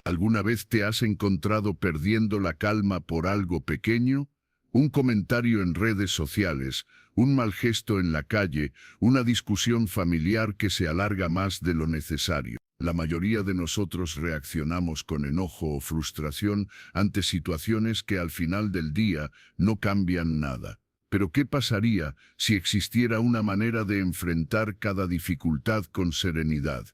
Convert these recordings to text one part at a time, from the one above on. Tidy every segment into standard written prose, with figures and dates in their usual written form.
¿Alguna vez te has encontrado perdiendo la calma por algo pequeño? Un comentario en redes sociales, un mal gesto en la calle, una discusión familiar que se alarga más de lo necesario. La mayoría de nosotros reaccionamos con enojo o frustración ante situaciones que al final del día no cambian nada. Pero ¿qué pasaría si existiera una manera de enfrentar cada dificultad con serenidad?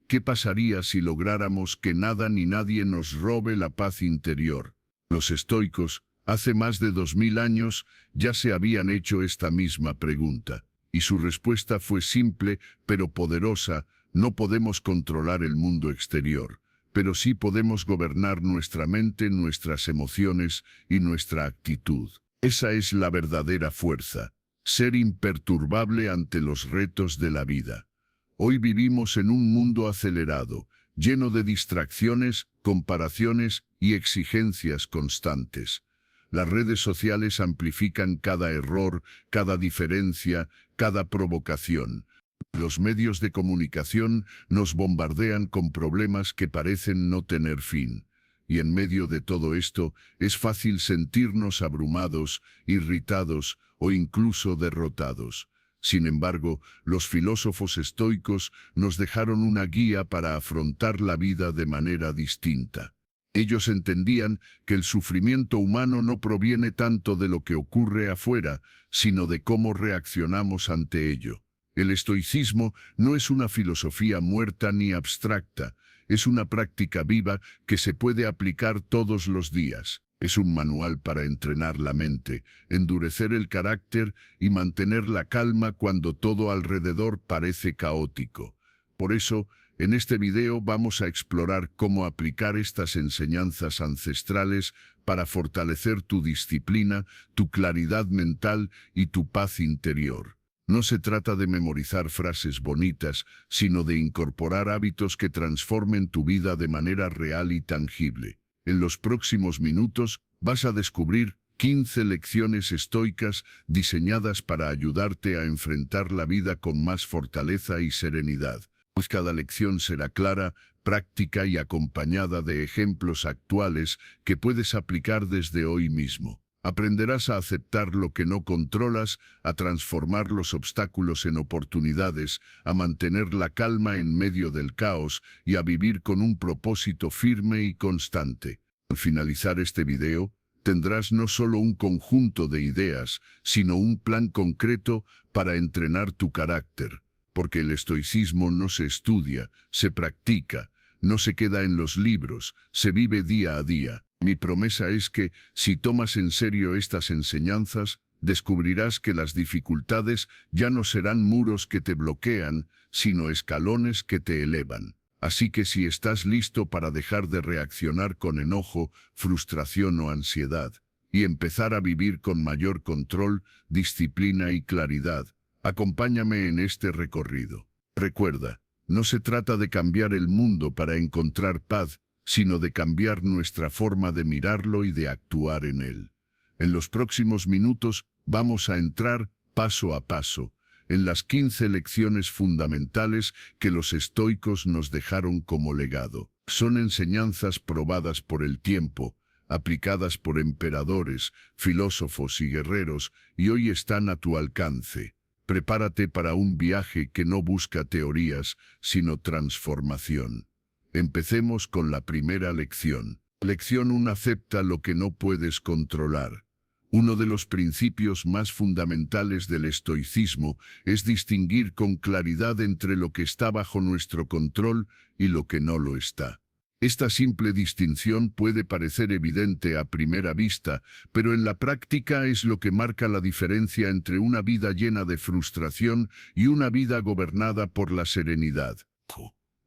¿Qué pasaría si lográramos que nada ni nadie nos robe la paz interior? Los estoicos, hace más de 2000 años, ya se habían hecho esta misma pregunta, y su respuesta fue simple pero poderosa: no podemos controlar el mundo exterior, pero sí podemos gobernar nuestra mente, nuestras emociones y nuestra actitud. Esa es la verdadera fuerza, ser imperturbable ante los retos de la vida. Hoy vivimos en un mundo acelerado, lleno de distracciones, comparaciones y exigencias constantes. Las redes sociales amplifican cada error, cada diferencia, cada provocación. Los medios de comunicación nos bombardean con problemas que parecen no tener fin. Y en medio de todo esto, es fácil sentirnos abrumados, irritados o incluso derrotados. Sin embargo, los filósofos estoicos nos dejaron una guía para afrontar la vida de manera distinta. Ellos entendían que el sufrimiento humano no proviene tanto de lo que ocurre afuera, sino de cómo reaccionamos ante ello. El estoicismo no es una filosofía muerta ni abstracta, es una práctica viva que se puede aplicar todos los días. Es un manual para entrenar la mente, endurecer el carácter y mantener la calma cuando todo alrededor parece caótico. Por eso, en este video vamos a explorar cómo aplicar estas enseñanzas ancestrales para fortalecer tu disciplina, tu claridad mental y tu paz interior. No se trata de memorizar frases bonitas, sino de incorporar hábitos que transformen tu vida de manera real y tangible. En los próximos minutos vas a descubrir 15 lecciones estoicas diseñadas para ayudarte a enfrentar la vida con más fortaleza y serenidad. Pues cada lección será clara, práctica y acompañada de ejemplos actuales que puedes aplicar desde hoy mismo. Aprenderás a aceptar lo que no controlas, a transformar los obstáculos en oportunidades, a mantener la calma en medio del caos y a vivir con un propósito firme y constante. Al finalizar este video, tendrás no solo un conjunto de ideas, sino un plan concreto para entrenar tu carácter. Porque el estoicismo no se estudia, se practica, no se queda en los libros, se vive día a día. Mi promesa es que, si tomas en serio estas enseñanzas, descubrirás que las dificultades ya no serán muros que te bloquean, sino escalones que te elevan. Así que si estás listo para dejar de reaccionar con enojo, frustración o ansiedad, y empezar a vivir con mayor control, disciplina y claridad, acompáñame en este recorrido. Recuerda, no se trata de cambiar el mundo para encontrar paz, sino de cambiar nuestra forma de mirarlo y de actuar en él. En los próximos minutos vamos a entrar, paso a paso, en las 15 lecciones fundamentales que los estoicos nos dejaron como legado. Son enseñanzas probadas por el tiempo, aplicadas por emperadores, filósofos y guerreros, y hoy están a tu alcance. Prepárate para un viaje que no busca teorías, sino transformación. Empecemos con la primera lección. Lección 1: acepta lo que no puedes controlar. Uno de los principios más fundamentales del estoicismo es distinguir con claridad entre lo que está bajo nuestro control y lo que no lo está. Esta simple distinción puede parecer evidente a primera vista, pero en la práctica es lo que marca la diferencia entre una vida llena de frustración y una vida gobernada por la serenidad.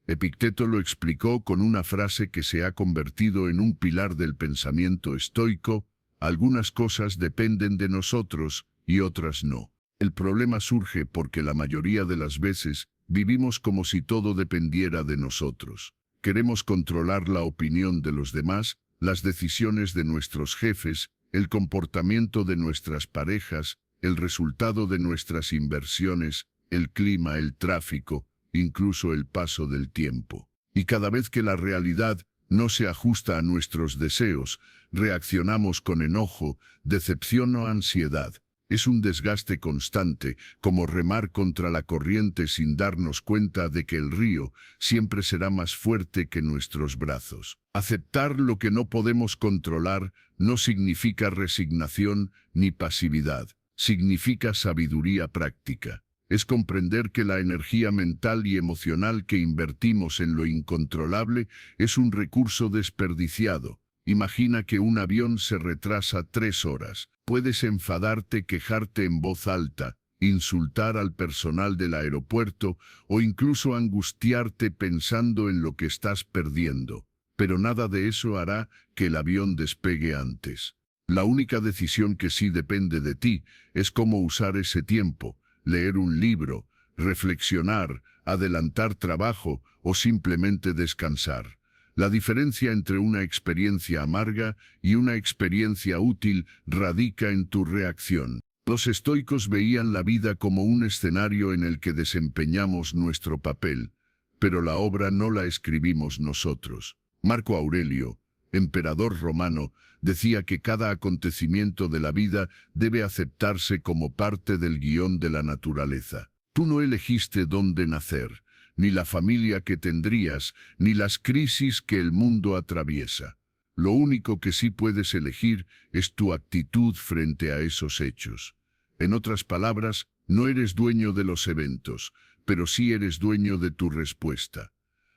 Epicteto lo explicó con una frase que se ha convertido en un pilar del pensamiento estoico: algunas cosas dependen de nosotros y otras no. El problema surge porque la mayoría de las veces vivimos como si todo dependiera de nosotros. Queremos controlar la opinión de los demás, las decisiones de nuestros jefes, el comportamiento de nuestras parejas, el resultado de nuestras inversiones, el clima, el tráfico, incluso el paso del tiempo. Y cada vez que la realidad no se ajusta a nuestros deseos, reaccionamos con enojo, decepción o ansiedad. Es un desgaste constante, como remar contra la corriente sin darnos cuenta de que el río siempre será más fuerte que nuestros brazos. Aceptar lo que no podemos controlar no significa resignación ni pasividad, significa sabiduría práctica. Es comprender que la energía mental y emocional que invertimos en lo incontrolable es un recurso desperdiciado. Imagina que un avión se retrasa 3 horas. Puedes enfadarte, quejarte en voz alta, insultar al personal del aeropuerto o incluso angustiarte pensando en lo que estás perdiendo. Pero nada de eso hará que el avión despegue antes. La única decisión que sí depende de ti es cómo usar ese tiempo, leer un libro, reflexionar, adelantar trabajo o simplemente descansar. La diferencia entre una experiencia amarga y una experiencia útil radica en tu reacción. Los estoicos veían la vida como un escenario en el que desempeñamos nuestro papel, pero la obra no la escribimos nosotros. Marco Aurelio, emperador romano, decía que cada acontecimiento de la vida debe aceptarse como parte del guión de la naturaleza. Tú no elegiste dónde nacer, ni la familia que tendrías, ni las crisis que el mundo atraviesa. Lo único que sí puedes elegir es tu actitud frente a esos hechos. En otras palabras, no eres dueño de los eventos, pero sí eres dueño de tu respuesta.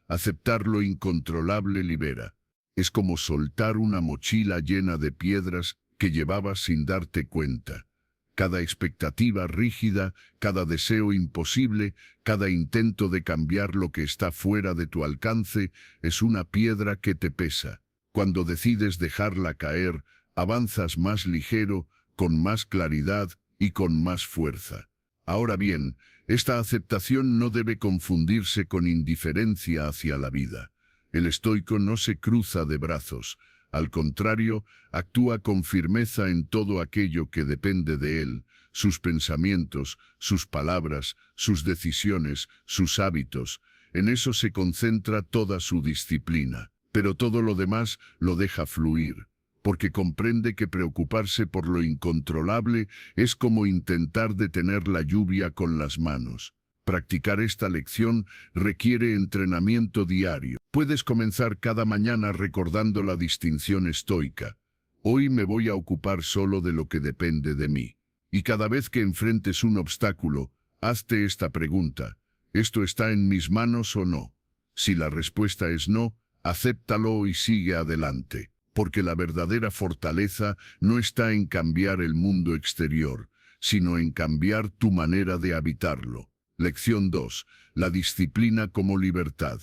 Aceptar lo incontrolable libera. Es como soltar una mochila llena de piedras que llevabas sin darte cuenta. Cada expectativa rígida, cada deseo imposible, cada intento de cambiar lo que está fuera de tu alcance, es una piedra que te pesa. Cuando decides dejarla caer, avanzas más ligero, con más claridad y con más fuerza. Ahora bien, esta aceptación no debe confundirse con indiferencia hacia la vida. El estoico no se cruza de brazos. Al contrario, actúa con firmeza en todo aquello que depende de él, sus pensamientos, sus palabras, sus decisiones, sus hábitos. En eso se concentra toda su disciplina, pero todo lo demás lo deja fluir, porque comprende que preocuparse por lo incontrolable es como intentar detener la lluvia con las manos. Practicar esta lección requiere entrenamiento diario. Puedes comenzar cada mañana recordando la distinción estoica. Hoy me voy a ocupar solo de lo que depende de mí. Y cada vez que enfrentes un obstáculo, hazte esta pregunta: ¿esto está en mis manos o no? Si la respuesta es no, acéptalo y sigue adelante. Porque la verdadera fortaleza no está en cambiar el mundo exterior, sino en cambiar tu manera de habitarlo. Lección 2. La disciplina como libertad.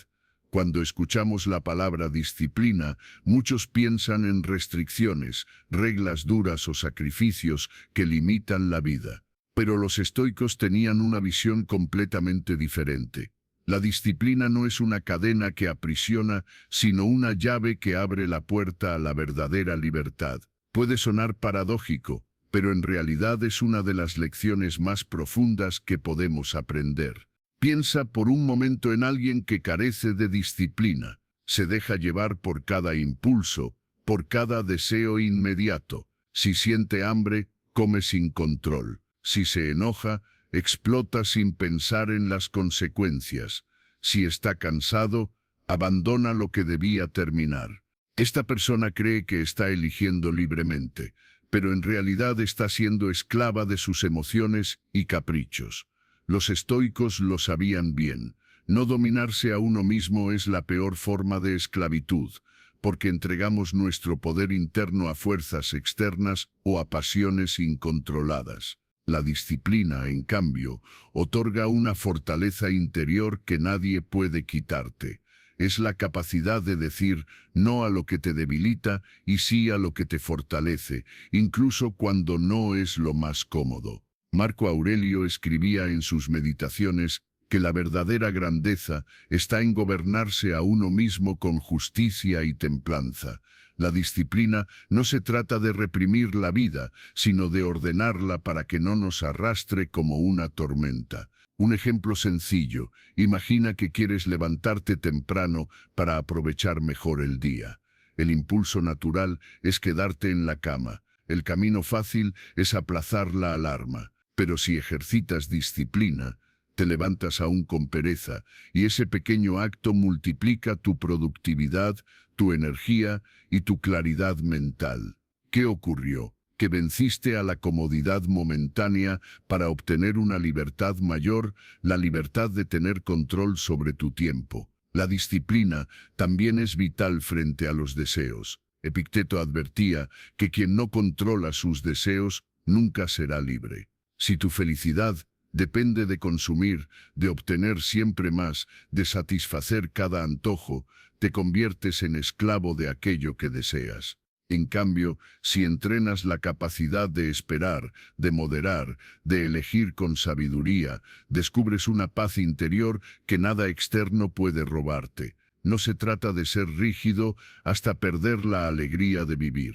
Cuando escuchamos la palabra disciplina, muchos piensan en restricciones, reglas duras o sacrificios que limitan la vida. Pero los estoicos tenían una visión completamente diferente. La disciplina no es una cadena que aprisiona, sino una llave que abre la puerta a la verdadera libertad. Puede sonar paradójico, pero en realidad es una de las lecciones más profundas que podemos aprender. Piensa por un momento en alguien que carece de disciplina. Se deja llevar por cada impulso, por cada deseo inmediato. Si siente hambre, come sin control. Si se enoja, explota sin pensar en las consecuencias. Si está cansado, abandona lo que debía terminar. Esta persona cree que está eligiendo libremente, pero en realidad está siendo esclava de sus emociones y caprichos. Los estoicos lo sabían bien. No dominarse a uno mismo es la peor forma de esclavitud, porque entregamos nuestro poder interno a fuerzas externas o a pasiones incontroladas. La disciplina, en cambio, otorga una fortaleza interior que nadie puede quitarte. Es la capacidad de decir no a lo que te debilita y sí a lo que te fortalece, incluso cuando no es lo más cómodo. Marco Aurelio escribía en sus meditaciones que la verdadera grandeza está en gobernarse a uno mismo con justicia y templanza. La disciplina no se trata de reprimir la vida, sino de ordenarla para que no nos arrastre como una tormenta. Un ejemplo sencillo: imagina que quieres levantarte temprano para aprovechar mejor el día. El impulso natural es quedarte en la cama. El camino fácil es aplazar la alarma. Pero si ejercitas disciplina, te levantas aún con pereza, y ese pequeño acto multiplica tu productividad, tu energía y tu claridad mental. ¿Qué ocurrió? Que venciste a la comodidad momentánea para obtener una libertad mayor, la libertad de tener control sobre tu tiempo. La disciplina también es vital frente a los deseos. Epicteto advertía que quien no controla sus deseos nunca será libre. Si tu felicidad depende de consumir, de obtener siempre más, de satisfacer cada antojo, te conviertes en esclavo de aquello que deseas. En cambio, si entrenas la capacidad de esperar, de moderar, de elegir con sabiduría, descubres una paz interior que nada externo puede robarte. No se trata de ser rígido hasta perder la alegría de vivir.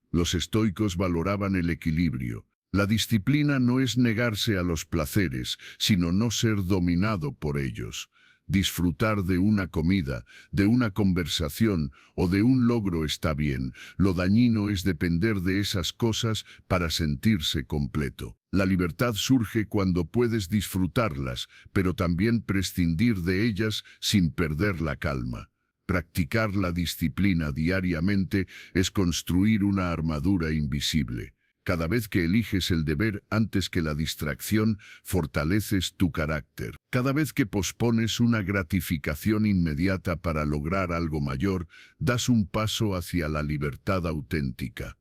Los estoicos valoraban el equilibrio. La disciplina no es negarse a los placeres, sino no ser dominado por ellos. Disfrutar de una comida, de una conversación o de un logro está bien. Lo dañino es depender de esas cosas para sentirse completo. La libertad surge cuando puedes disfrutarlas, pero también prescindir de ellas sin perder la calma. Practicar la disciplina diariamente es construir una armadura invisible. Cada vez que eliges el deber antes que la distracción, fortaleces tu carácter. Cada vez que pospones una gratificación inmediata para lograr algo mayor, das un paso hacia la libertad auténtica.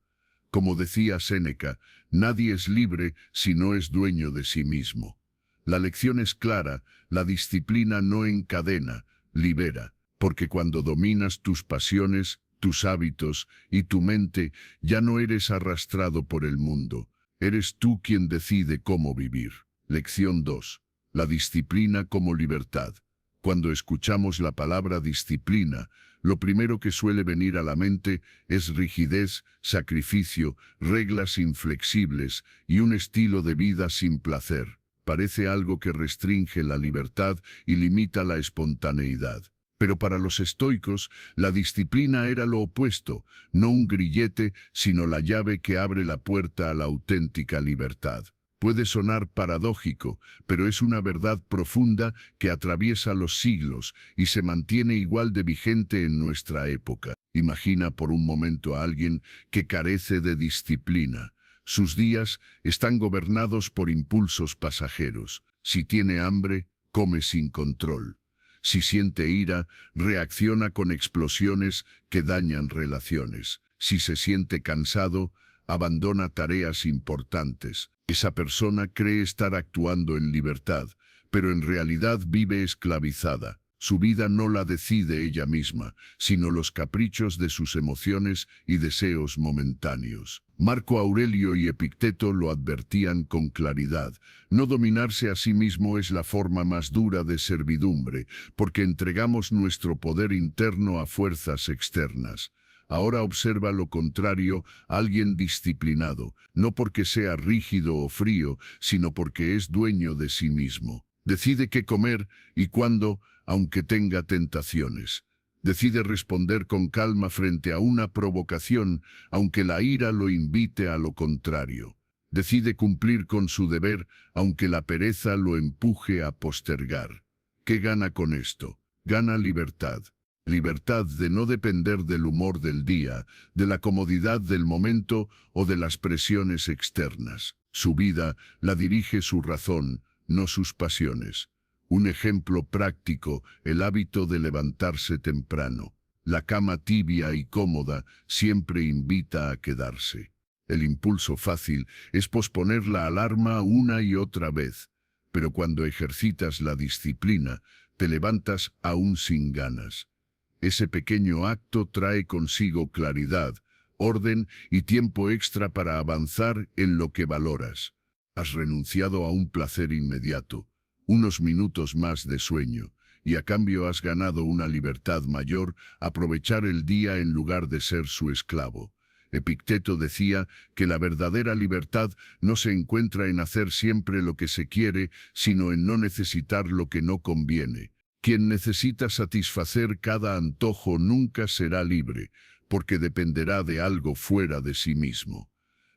Como decía Séneca, nadie es libre si no es dueño de sí mismo. La lección es clara: la disciplina no encadena, libera, porque cuando dominas tus pasiones, tus hábitos y tu mente, ya no eres arrastrado por el mundo. Eres tú quien decide cómo vivir. Lección 2. La disciplina como libertad. Cuando escuchamos la palabra disciplina, lo primero que suele venir a la mente es rigidez, sacrificio, reglas inflexibles y un estilo de vida sin placer. Parece algo que restringe la libertad y limita la espontaneidad. Pero para los estoicos, la disciplina era lo opuesto, no un grillete, sino la llave que abre la puerta a la auténtica libertad. Puede sonar paradójico, pero es una verdad profunda que atraviesa los siglos y se mantiene igual de vigente en nuestra época. Imagina por un momento a alguien que carece de disciplina. Sus días están gobernados por impulsos pasajeros. Si tiene hambre, come sin control. Si siente ira, reacciona con explosiones que dañan relaciones. Si se siente cansado, abandona tareas importantes. Esa persona cree estar actuando en libertad, pero en realidad vive esclavizada. Su vida no la decide ella misma, sino los caprichos de sus emociones y deseos momentáneos. Marco Aurelio y Epicteto lo advertían con claridad. No dominarse a sí mismo es la forma más dura de servidumbre, porque entregamos nuestro poder interno a fuerzas externas. Ahora observa lo contrario: alguien disciplinado, no porque sea rígido o frío, sino porque es dueño de sí mismo. Decide qué comer y cuándo, aunque tenga tentaciones. Decide responder con calma frente a una provocación, aunque la ira lo invite a lo contrario. Decide cumplir con su deber, aunque la pereza lo empuje a postergar. ¿Qué gana con esto? Gana libertad. Libertad de no depender del humor del día, de la comodidad del momento o de las presiones externas. Su vida la dirige su razón, no sus pasiones. Un ejemplo práctico: el hábito de levantarse temprano. La cama tibia y cómoda siempre invita a quedarse. El impulso fácil es posponer la alarma una y otra vez. Pero cuando ejercitas la disciplina, te levantas aún sin ganas. Ese pequeño acto trae consigo claridad, orden y tiempo extra para avanzar en lo que valoras. Has renunciado a un placer inmediato, unos minutos más de sueño, y a cambio has ganado una libertad mayor: aprovechar el día en lugar de ser su esclavo. Epicteto decía que la verdadera libertad no se encuentra en hacer siempre lo que se quiere, sino en no necesitar lo que no conviene. Quien necesita satisfacer cada antojo nunca será libre, porque dependerá de algo fuera de sí mismo.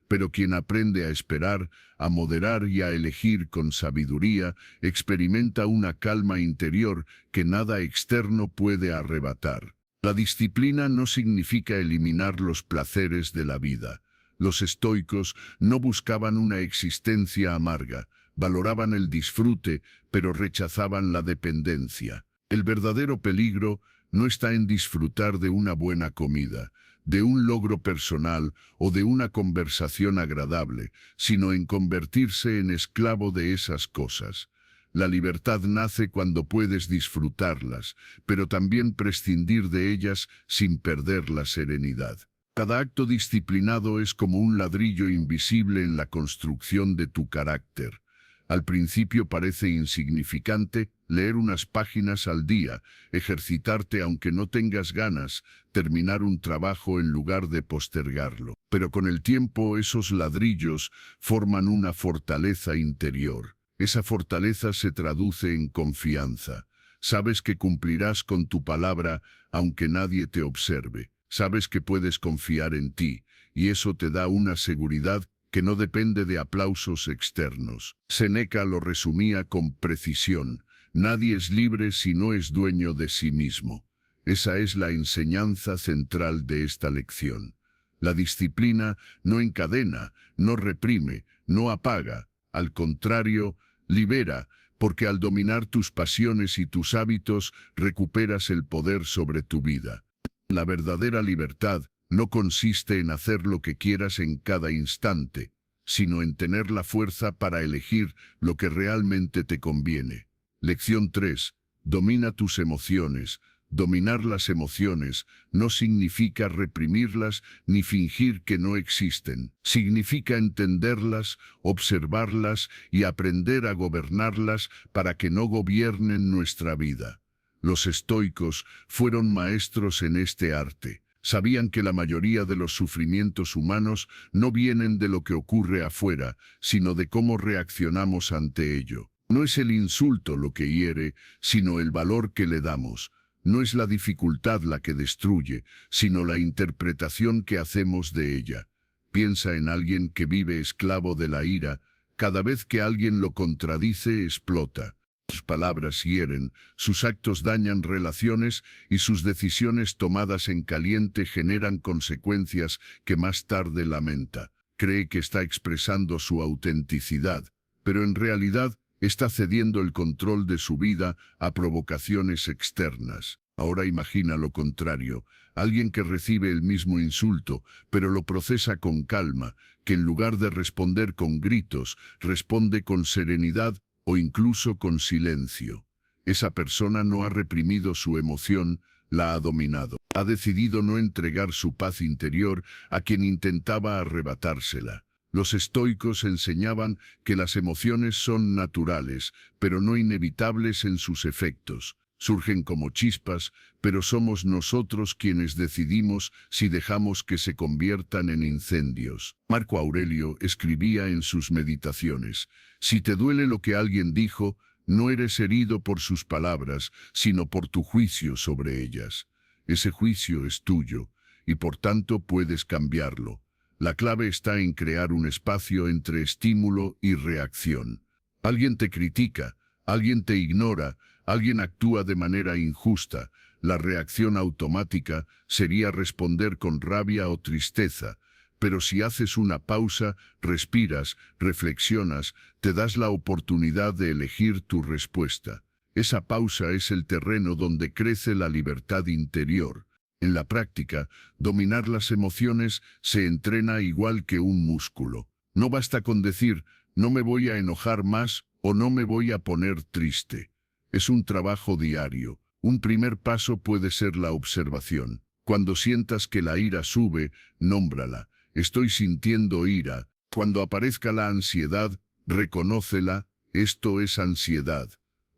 Pero quien aprende a esperar, a moderar y a elegir con sabiduría, experimenta una calma interior que nada externo puede arrebatar. La disciplina no significa eliminar los placeres de la vida. Los estoicos no buscaban una existencia amarga, valoraban el disfrute, pero rechazaban la dependencia. El verdadero peligro no está en disfrutar de una buena comida, de un logro personal o de una conversación agradable, sino en convertirse en esclavo de esas cosas. La libertad nace cuando puedes disfrutarlas, pero también prescindir de ellas sin perder la serenidad. Cada acto disciplinado es como un ladrillo invisible en la construcción de tu carácter. Al principio parece insignificante leer unas páginas al día, ejercitarte aunque no tengas ganas, terminar un trabajo en lugar de postergarlo. Pero con el tiempo esos ladrillos forman una fortaleza interior. Esa fortaleza se traduce en confianza. Sabes que cumplirás con tu palabra aunque nadie te observe. Sabes que puedes confiar en ti, y eso te da una seguridad que no depende de aplausos externos. Séneca lo resumía con precisión: nadie es libre si no es dueño de sí mismo. Esa es la enseñanza central de esta lección. La disciplina no encadena, no reprime, no apaga. Al contrario, libera, porque al dominar tus pasiones y tus hábitos, recuperas el poder sobre tu vida. La verdadera libertad no consiste en hacer lo que quieras en cada instante, sino en tener la fuerza para elegir lo que realmente te conviene. Lección 3. Domina tus emociones. Dominar las emociones no significa reprimirlas ni fingir que no existen. Significa entenderlas, observarlas y aprender a gobernarlas para que no gobiernen nuestra vida. Los estoicos fueron maestros en este arte. Sabían que la mayoría de los sufrimientos humanos no vienen de lo que ocurre afuera, sino de cómo reaccionamos ante ello. No es el insulto lo que hiere, sino el valor que le damos. No es la dificultad la que destruye, sino la interpretación que hacemos de ella. Piensa en alguien que vive esclavo de la ira. Cada vez que alguien lo contradice, explota. Sus palabras hieren, sus actos dañan relaciones y sus decisiones tomadas en caliente generan consecuencias que más tarde lamenta. Cree que está expresando su autenticidad, pero en realidad está cediendo el control de su vida a provocaciones externas. Ahora imagina lo contrario, alguien que recibe el mismo insulto, pero lo procesa con calma, que en lugar de responder con gritos, responde con serenidad o incluso con silencio. Esa persona no ha reprimido su emoción, la ha dominado. Ha decidido no entregar su paz interior a quien intentaba arrebatársela. Los estoicos enseñaban que las emociones son naturales, pero no inevitables en sus efectos. Surgen como chispas, pero somos nosotros quienes decidimos si dejamos que se conviertan en incendios. Marco Aurelio escribía en sus meditaciones: si te duele lo que alguien dijo, no eres herido por sus palabras, sino por tu juicio sobre ellas. Ese juicio es tuyo, y por tanto puedes cambiarlo. La clave está en crear un espacio entre estímulo y reacción. Alguien te critica, alguien te ignora, alguien actúa de manera injusta. La reacción automática sería responder con rabia o tristeza. Pero si haces una pausa, respiras, reflexionas, te das la oportunidad de elegir tu respuesta. Esa pausa es el terreno donde crece la libertad interior. En la práctica, dominar las emociones se entrena igual que un músculo. No basta con decir, no me voy a enojar más o no me voy a poner triste. Es un trabajo diario. Un primer paso puede ser la observación. Cuando sientas que la ira sube, nómbrala. Estoy sintiendo ira. Cuando aparezca la ansiedad, reconócela. Esto es ansiedad.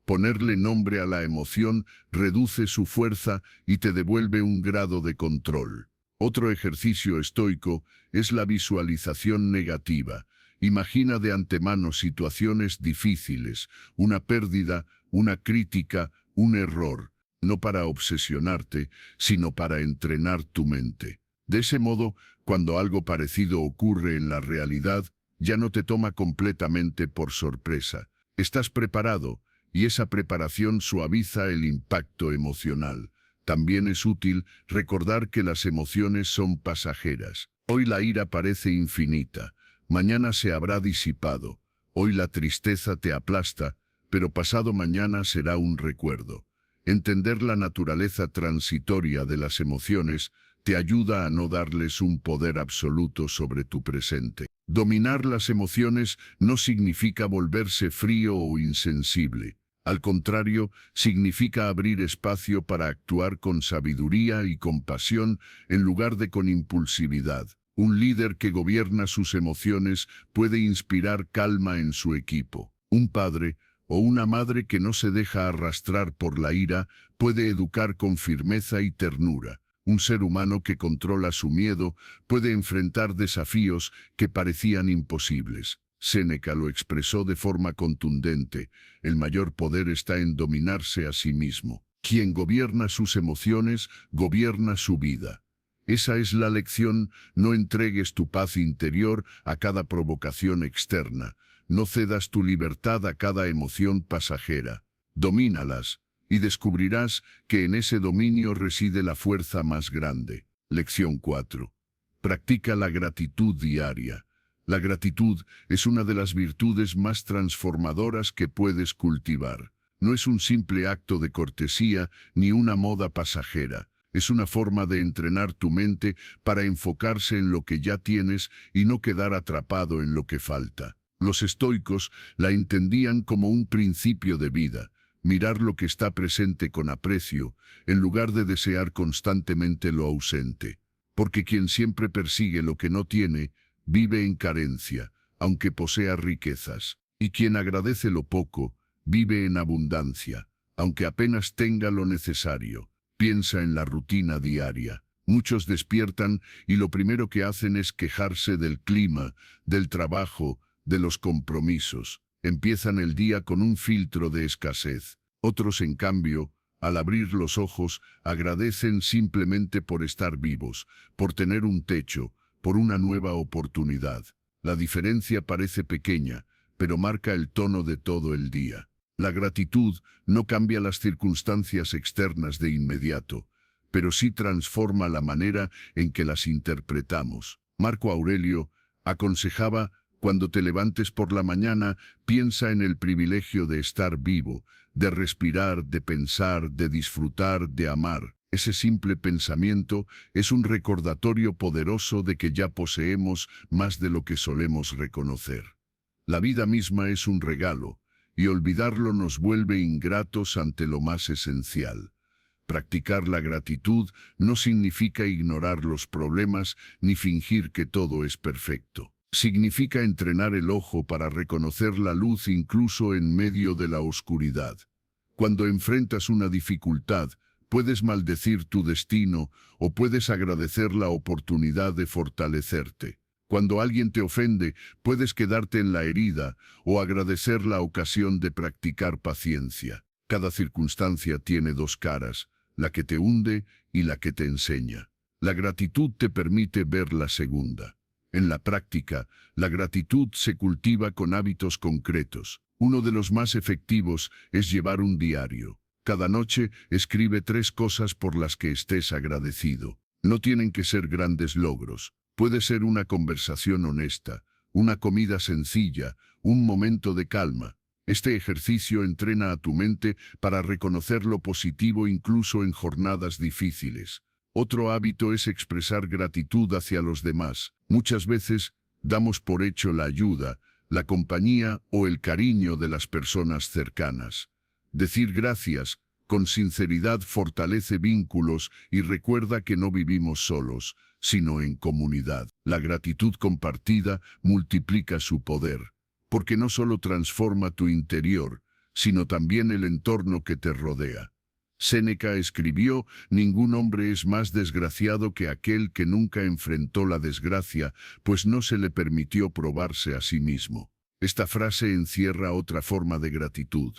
Ponerle nombre a la emoción reduce su fuerza y te devuelve un grado de control. Otro ejercicio estoico es la visualización negativa. Imagina de antemano situaciones difíciles, una pérdida, una crítica, un error, no para obsesionarte, sino para entrenar tu mente. De ese modo, cuando algo parecido ocurre en la realidad, ya no te toma completamente por sorpresa. Estás preparado, y esa preparación suaviza el impacto emocional. También es útil recordar que las emociones son pasajeras. Hoy la ira parece infinita, mañana se habrá disipado. Hoy la tristeza te aplasta, pero pasado mañana será un recuerdo. Entender la naturaleza transitoria de las emociones te ayuda a no darles un poder absoluto sobre tu presente. Dominar las emociones no significa volverse frío o insensible. Al contrario, significa abrir espacio para actuar con sabiduría y compasión en lugar de con impulsividad. Un líder que gobierna sus emociones puede inspirar calma en su equipo. Un padre o una madre que no se deja arrastrar por la ira puede educar con firmeza y ternura. Un ser humano que controla su miedo puede enfrentar desafíos que parecían imposibles. Séneca lo expresó de forma contundente: el mayor poder está en dominarse a sí mismo. Quien gobierna sus emociones, gobierna su vida. Esa es la lección: no entregues tu paz interior a cada provocación externa. No cedas tu libertad a cada emoción pasajera. Domínalas, y descubrirás que en ese dominio reside la fuerza más grande. Lección 4. Practica la gratitud diaria. La gratitud es una de las virtudes más transformadoras que puedes cultivar. No es un simple acto de cortesía ni una moda pasajera. Es una forma de entrenar tu mente para enfocarse en lo que ya tienes y no quedar atrapado en lo que falta. Los estoicos la entendían como un principio de vida: mirar lo que está presente con aprecio, en lugar de desear constantemente lo ausente. Porque quien siempre persigue lo que no tiene, vive en carencia, aunque posea riquezas. Y quien agradece lo poco, vive en abundancia, aunque apenas tenga lo necesario. Piensa en la rutina diaria. Muchos despiertan y lo primero que hacen es quejarse del clima, del trabajo, de los compromisos. Empiezan el día con un filtro de escasez. Otros, en cambio, al abrir los ojos, agradecen simplemente por estar vivos, por tener un techo, por una nueva oportunidad. La diferencia parece pequeña, pero marca el tono de todo el día. La gratitud no cambia las circunstancias externas de inmediato, pero sí transforma la manera en que las interpretamos. Marco Aurelio aconsejaba: cuando te levantes por la mañana, piensa en el privilegio de estar vivo, de respirar, de pensar, de disfrutar, de amar. Ese simple pensamiento es un recordatorio poderoso de que ya poseemos más de lo que solemos reconocer. La vida misma es un regalo, y olvidarlo nos vuelve ingratos ante lo más esencial. Practicar la gratitud no significa ignorar los problemas ni fingir que todo es perfecto. Significa entrenar el ojo para reconocer la luz incluso en medio de la oscuridad. Cuando enfrentas una dificultad, puedes maldecir tu destino o puedes agradecer la oportunidad de fortalecerte. Cuando alguien te ofende, puedes quedarte en la herida o agradecer la ocasión de practicar paciencia. Cada circunstancia tiene dos caras: la que te hunde y la que te enseña. La gratitud te permite ver la segunda. En la práctica, la gratitud se cultiva con hábitos concretos. Uno de los más efectivos es llevar un diario. Cada noche escribe 3 cosas por las que estés agradecido. No tienen que ser grandes logros. Puede ser una conversación honesta, una comida sencilla, un momento de calma. Este ejercicio entrena a tu mente para reconocer lo positivo incluso en jornadas difíciles. Otro hábito es expresar gratitud hacia los demás. Muchas veces damos por hecho la ayuda, la compañía o el cariño de las personas cercanas. Decir gracias con sinceridad fortalece vínculos y recuerda que no vivimos solos, sino en comunidad. La gratitud compartida multiplica su poder, porque no solo transforma tu interior, sino también el entorno que te rodea. Séneca escribió: «Ningún hombre es más desgraciado que aquel que nunca enfrentó la desgracia, pues no se le permitió probarse a sí mismo». Esta frase encierra otra forma de gratitud: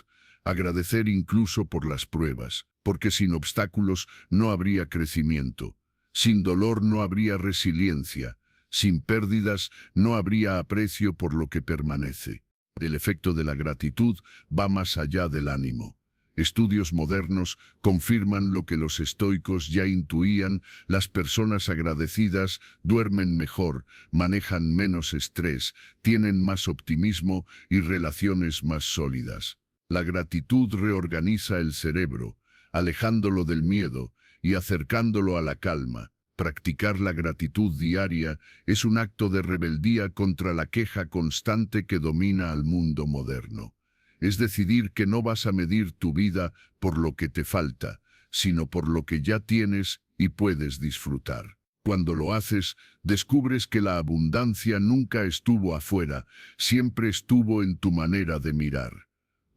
agradecer incluso por las pruebas, porque sin obstáculos no habría crecimiento, sin dolor no habría resiliencia, sin pérdidas no habría aprecio por lo que permanece. El efecto de la gratitud va más allá del ánimo. Estudios modernos confirman lo que los estoicos ya intuían: las personas agradecidas duermen mejor, manejan menos estrés, tienen más optimismo y relaciones más sólidas. La gratitud reorganiza el cerebro, alejándolo del miedo y acercándolo a la calma. Practicar la gratitud diaria es un acto de rebeldía contra la queja constante que domina al mundo moderno. Es decidir que no vas a medir tu vida por lo que te falta, sino por lo que ya tienes y puedes disfrutar. Cuando lo haces, descubres que la abundancia nunca estuvo afuera, siempre estuvo en tu manera de mirar.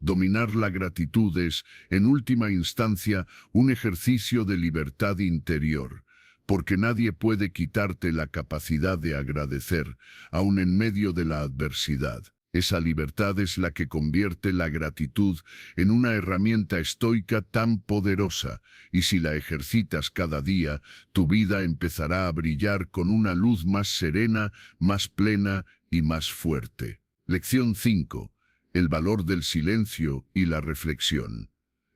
Dominar la gratitud es, en última instancia, un ejercicio de libertad interior, porque nadie puede quitarte la capacidad de agradecer, aun en medio de la adversidad. Esa libertad es la que convierte la gratitud en una herramienta estoica tan poderosa, y si la ejercitas cada día, tu vida empezará a brillar con una luz más serena, más plena y más fuerte. Lección 5. El valor del silencio y la reflexión.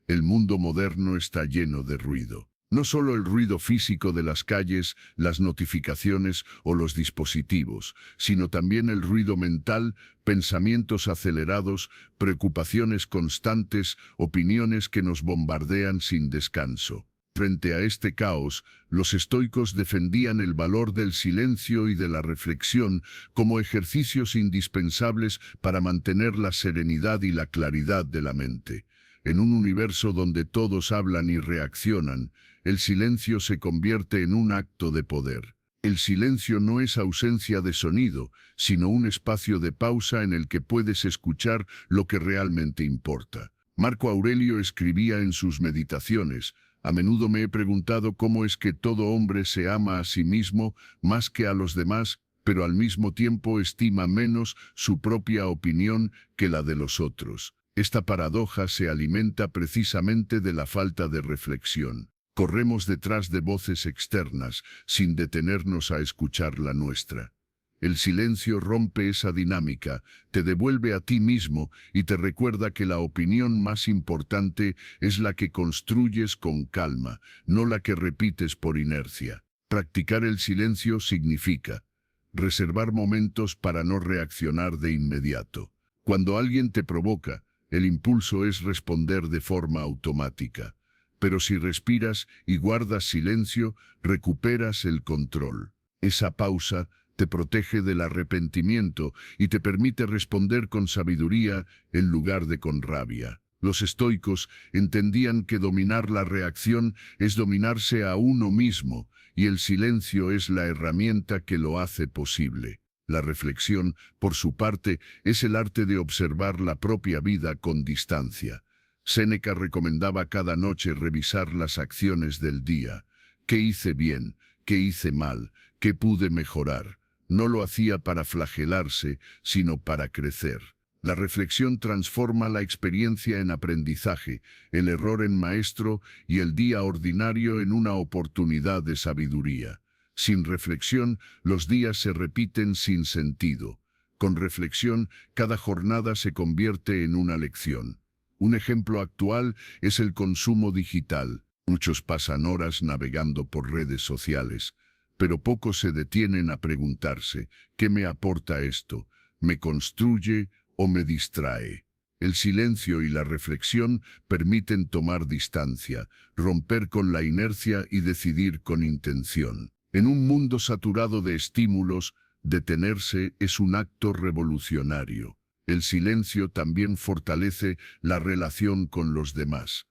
El mundo moderno está lleno de ruido. No solo el ruido físico de las calles, las notificaciones o los dispositivos, sino también el ruido mental, pensamientos acelerados, preocupaciones constantes, opiniones que nos bombardean sin descanso. Frente a este caos, los estoicos defendían el valor del silencio y de la reflexión como ejercicios indispensables para mantener la serenidad y la claridad de la mente. En un universo donde todos hablan y reaccionan, el silencio se convierte en un acto de poder. El silencio no es ausencia de sonido, sino un espacio de pausa en el que puedes escuchar lo que realmente importa. Marco Aurelio escribía en sus meditaciones: «A menudo me he preguntado cómo es que todo hombre se ama a sí mismo más que a los demás, pero al mismo tiempo estima menos su propia opinión que la de los otros». Esta paradoja se alimenta precisamente de la falta de reflexión. Corremos detrás de voces externas, sin detenernos a escuchar la nuestra. El silencio rompe esa dinámica, te devuelve a ti mismo y te recuerda que la opinión más importante es la que construyes con calma, no la que repites por inercia. Practicar el silencio significa reservar momentos para no reaccionar de inmediato. Cuando alguien te provoca, el impulso es responder de forma automática. Pero si respiras y guardas silencio, recuperas el control. Esa pausa te protege del arrepentimiento y te permite responder con sabiduría en lugar de con rabia. Los estoicos entendían que dominar la reacción es dominarse a uno mismo, y el silencio es la herramienta que lo hace posible. La reflexión, por su parte, es el arte de observar la propia vida con distancia. Séneca recomendaba cada noche revisar las acciones del día. ¿Qué hice bien? ¿Qué hice mal? ¿Qué pude mejorar? No lo hacía para flagelarse, sino para crecer. La reflexión transforma la experiencia en aprendizaje, el error en maestro y el día ordinario en una oportunidad de sabiduría. Sin reflexión, los días se repiten sin sentido. Con reflexión, cada jornada se convierte en una lección. Un ejemplo actual es el consumo digital. Muchos pasan horas navegando por redes sociales, pero pocos se detienen a preguntarse: ¿qué me aporta esto? ¿Me construye o me distrae? El silencio y la reflexión permiten tomar distancia, romper con la inercia y decidir con intención. En un mundo saturado de estímulos, detenerse es un acto revolucionario. El silencio también fortalece la relación con los demás.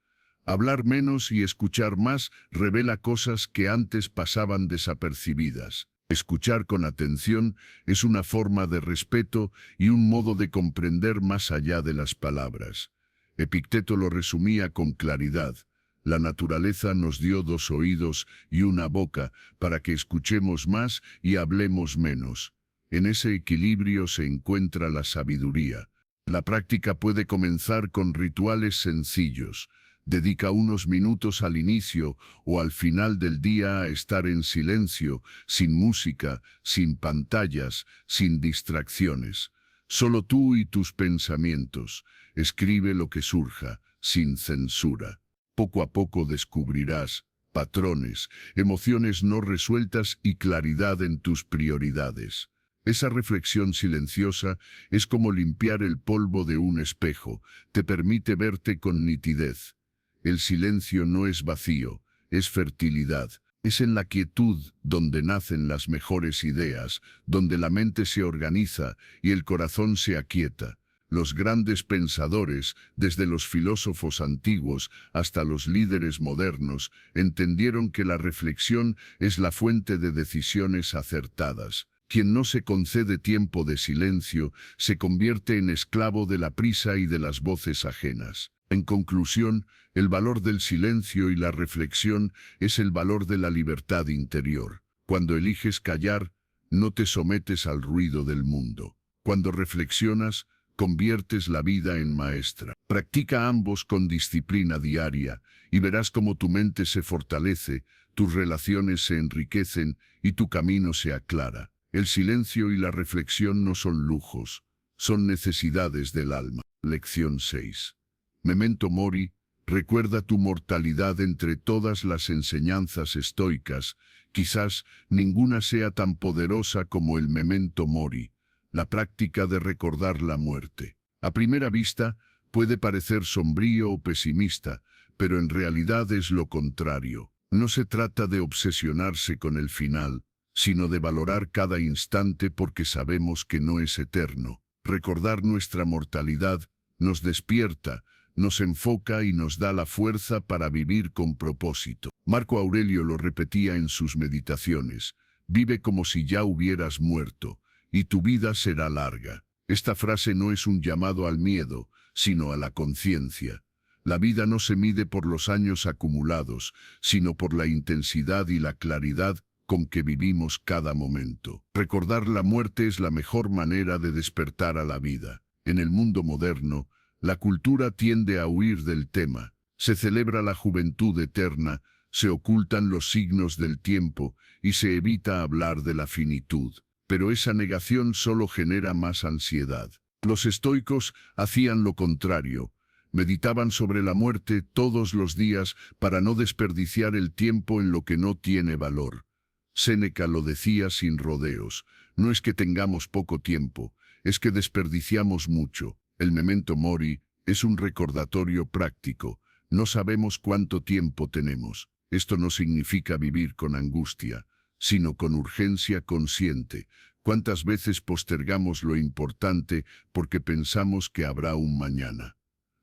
Hablar menos y escuchar más revela cosas que antes pasaban desapercibidas. Escuchar con atención es una forma de respeto y un modo de comprender más allá de las palabras. Epicteto lo resumía con claridad: La naturaleza nos dio 2 oídos y una boca para que escuchemos más y hablemos menos. En ese equilibrio se encuentra la sabiduría. La práctica puede comenzar con rituales sencillos. Dedica unos minutos al inicio o al final del día a estar en silencio, sin música, sin pantallas, sin distracciones. Solo tú y tus pensamientos. Escribe lo que surja, sin censura. Poco a poco descubrirás patrones, emociones no resueltas y claridad en tus prioridades. Esa reflexión silenciosa es como limpiar el polvo de un espejo, te permite verte con nitidez. El silencio no es vacío, es fertilidad. Es en la quietud donde nacen las mejores ideas, donde la mente se organiza y el corazón se aquieta. Los grandes pensadores, desde los filósofos antiguos hasta los líderes modernos, entendieron que la reflexión es la fuente de decisiones acertadas. Quien no se concede tiempo de silencio se convierte en esclavo de la prisa y de las voces ajenas. En conclusión, el valor del silencio y la reflexión es el valor de la libertad interior. Cuando eliges callar, no te sometes al ruido del mundo. Cuando reflexionas, conviertes la vida en maestra. Practica ambos con disciplina diaria y verás cómo tu mente se fortalece, tus relaciones se enriquecen y tu camino se aclara. El silencio y la reflexión no son lujos, son necesidades del alma. Lección 6. Memento mori, recuerda tu mortalidad. Entre todas las enseñanzas estoicas, quizás ninguna sea tan poderosa como el memento mori, la práctica de recordar la muerte. A primera vista, puede parecer sombrío o pesimista, pero en realidad es lo contrario. No se trata de obsesionarse con el final, sino de valorar cada instante porque sabemos que no es eterno. Recordar nuestra mortalidad nos despierta, nos enfoca y nos da la fuerza para vivir con propósito. Marco Aurelio lo repetía en sus meditaciones: vive como si ya hubieras muerto, y tu vida será larga. Esta frase no es un llamado al miedo, sino a la conciencia. La vida no se mide por los años acumulados, sino por la intensidad y la claridad con que vivimos cada momento. Recordar la muerte es la mejor manera de despertar a la vida. En el mundo moderno, la cultura tiende a huir del tema. Se celebra la juventud eterna, se ocultan los signos del tiempo y se evita hablar de la finitud. Pero esa negación solo genera más ansiedad. Los estoicos hacían lo contrario. Meditaban sobre la muerte todos los días para no desperdiciar el tiempo en lo que no tiene valor. Séneca lo decía sin rodeos: no es que tengamos poco tiempo, es que desperdiciamos mucho. El memento mori es un recordatorio práctico. No sabemos cuánto tiempo tenemos. Esto no significa vivir con angustia, sino con urgencia consciente. ¿Cuántas veces postergamos lo importante porque pensamos que habrá un mañana?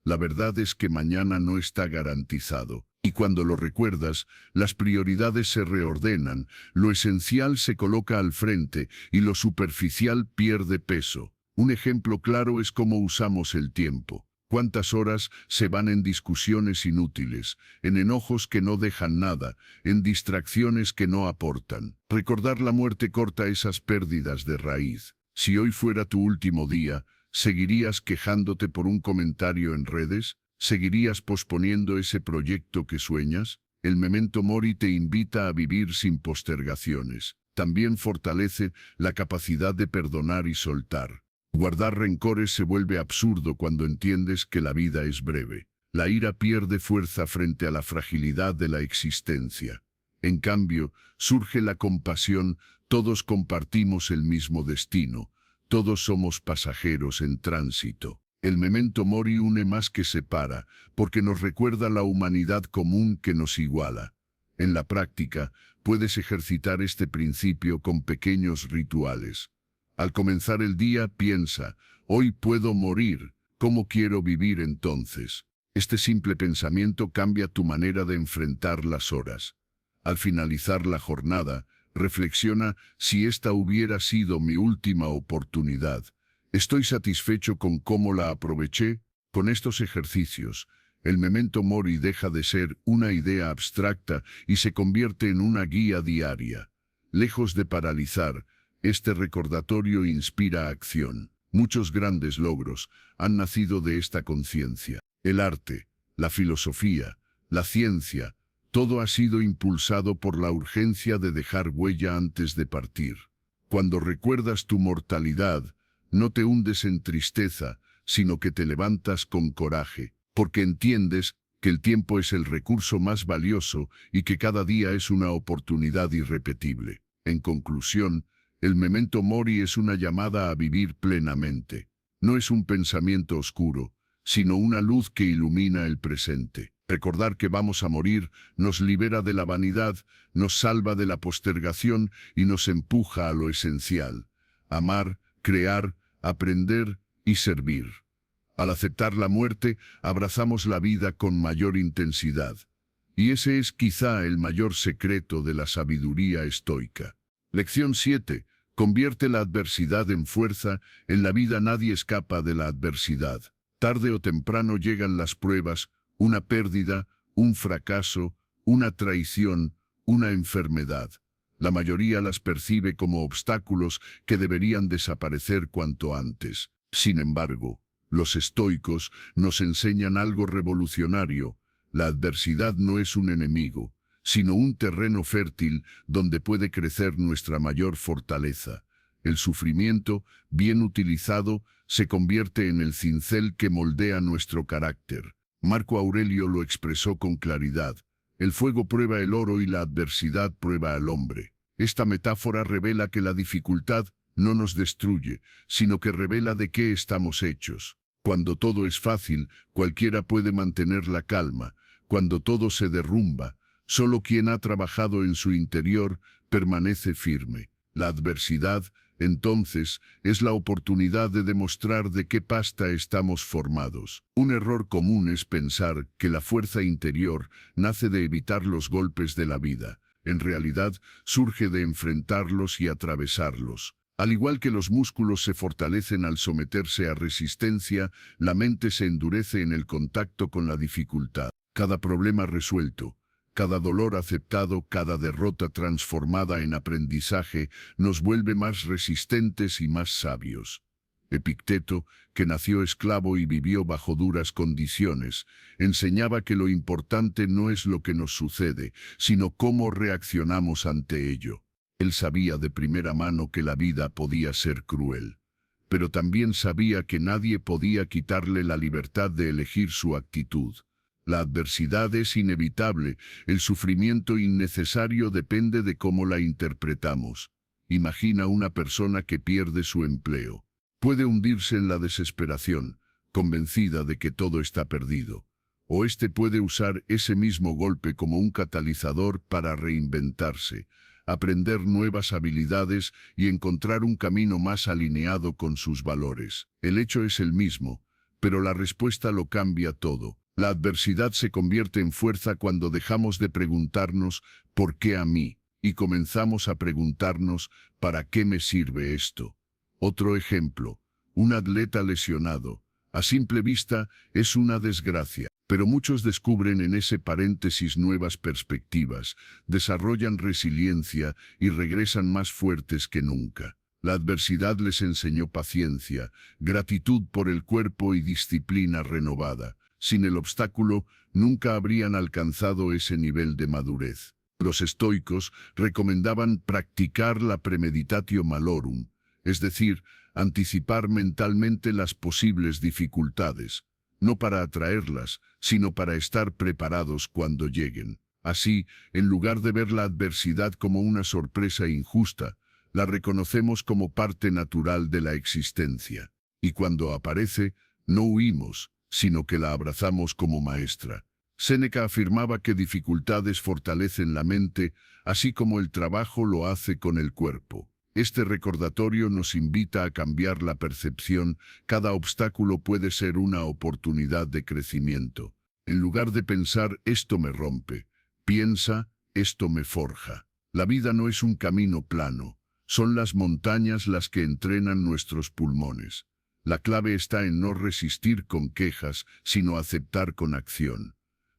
La verdad es que mañana no está garantizado. Y cuando lo recuerdas, las prioridades se reordenan, lo esencial se coloca al frente y lo superficial pierde peso. Un ejemplo claro es cómo usamos el tiempo. ¿Cuántas horas se van en discusiones inútiles, en enojos que no dejan nada, en distracciones que no aportan? Recordar la muerte corta esas pérdidas de raíz. Si hoy fuera tu último día, ¿seguirías quejándote por un comentario en redes? ¿Seguirías posponiendo ese proyecto que sueñas? El memento mori te invita a vivir sin postergaciones. También fortalece la capacidad de perdonar y soltar. Guardar rencores se vuelve absurdo cuando entiendes que la vida es breve. La ira pierde fuerza frente a la fragilidad de la existencia. En cambio, surge la compasión. Todos compartimos el mismo destino. Todos somos pasajeros en tránsito. El memento mori une más que separa, porque nos recuerda la humanidad común que nos iguala. En la práctica, puedes ejercitar este principio con pequeños rituales. Al comenzar el día, piensa: hoy puedo morir, ¿cómo quiero vivir entonces? Este simple pensamiento cambia tu manera de enfrentar las horas. Al finalizar la jornada, reflexiona: si esta hubiera sido mi última oportunidad, ¿estoy satisfecho con cómo la aproveché? Con estos ejercicios, El memento mori deja de ser una idea abstracta y se convierte en una guía diaria. Lejos de paralizar, este recordatorio inspira acción. Muchos grandes logros han nacido de esta conciencia. El arte, la filosofía, la ciencia, todo ha sido impulsado por la urgencia de dejar huella antes de partir. Cuando recuerdas tu mortalidad, no te hundes en tristeza, sino que te levantas con coraje, porque entiendes que el tiempo es el recurso más valioso y que cada día es una oportunidad irrepetible. En conclusión, el memento mori es una llamada a vivir plenamente. No es un pensamiento oscuro, sino una luz que ilumina el presente. Recordar que vamos a morir nos libera de la vanidad, nos salva de la postergación y nos empuja a lo esencial: amar, crear, aprender y servir. Al aceptar la muerte, abrazamos la vida con mayor intensidad. Y ese es quizá el mayor secreto de la sabiduría estoica. Lección 7. Convierte la adversidad en fuerza. En la vida nadie escapa de la adversidad. Tarde o temprano llegan las pruebas, una pérdida, un fracaso, una traición, una enfermedad. La mayoría las percibe como obstáculos que deberían desaparecer cuanto antes. Sin embargo, los estoicos nos enseñan algo revolucionario. La adversidad no es un enemigo, sino un terreno fértil donde puede crecer nuestra mayor fortaleza. El sufrimiento, bien utilizado, se convierte en el cincel que moldea nuestro carácter. Marco Aurelio lo expresó con claridad: el fuego prueba el oro y la adversidad prueba al hombre. Esta metáfora revela que la dificultad no nos destruye, sino que revela de qué estamos hechos. Cuando todo es fácil, cualquiera puede mantener la calma. Cuando todo se derrumba, solo quien ha trabajado en su interior permanece firme. La adversidad, entonces, es la oportunidad de demostrar de qué pasta estamos formados. Un error común es pensar que la fuerza interior nace de evitar los golpes de la vida. En realidad, surge de enfrentarlos y atravesarlos. Al igual que los músculos se fortalecen al someterse a resistencia, la mente se endurece en el contacto con la dificultad. Cada problema resuelto, cada dolor aceptado, cada derrota transformada en aprendizaje, nos vuelve más resistentes y más sabios. Epicteto, que nació esclavo y vivió bajo duras condiciones, enseñaba que lo importante no es lo que nos sucede, sino cómo reaccionamos ante ello. Él sabía de primera mano que la vida podía ser cruel, pero también sabía que nadie podía quitarle la libertad de elegir su actitud. La adversidad es inevitable, el sufrimiento innecesario depende de cómo la interpretamos. Imagina una persona que pierde su empleo. Puede hundirse en la desesperación, convencida de que todo está perdido. O éste puede usar ese mismo golpe como un catalizador para reinventarse, aprender nuevas habilidades y encontrar un camino más alineado con sus valores. El hecho es el mismo, pero la respuesta lo cambia todo. La adversidad se convierte en fuerza cuando dejamos de preguntarnos ¿por qué a mí? Y comenzamos a preguntarnos ¿para qué me sirve esto? Otro ejemplo, un atleta lesionado. A simple vista es una desgracia, pero muchos descubren en ese paréntesis nuevas perspectivas, desarrollan resiliencia y regresan más fuertes que nunca. La adversidad les enseñó paciencia, gratitud por el cuerpo y disciplina renovada. Sin el obstáculo, nunca habrían alcanzado ese nivel de madurez. Los estoicos recomendaban practicar la premeditatio malorum, es decir, anticipar mentalmente las posibles dificultades, no para atraerlas, sino para estar preparados cuando lleguen. Así, en lugar de ver la adversidad como una sorpresa injusta, la reconocemos como parte natural de la existencia. Y cuando aparece, no huimos, sino que la abrazamos como maestra. Séneca afirmaba que dificultades fortalecen la mente, así como el trabajo lo hace con el cuerpo. Este recordatorio nos invita a cambiar la percepción. Cada obstáculo puede ser una oportunidad de crecimiento. En lugar de pensar, esto me rompe, piensa, esto me forja. La vida no es un camino plano, son las montañas las que entrenan nuestros pulmones. La clave está en no resistir con quejas, sino aceptar con acción.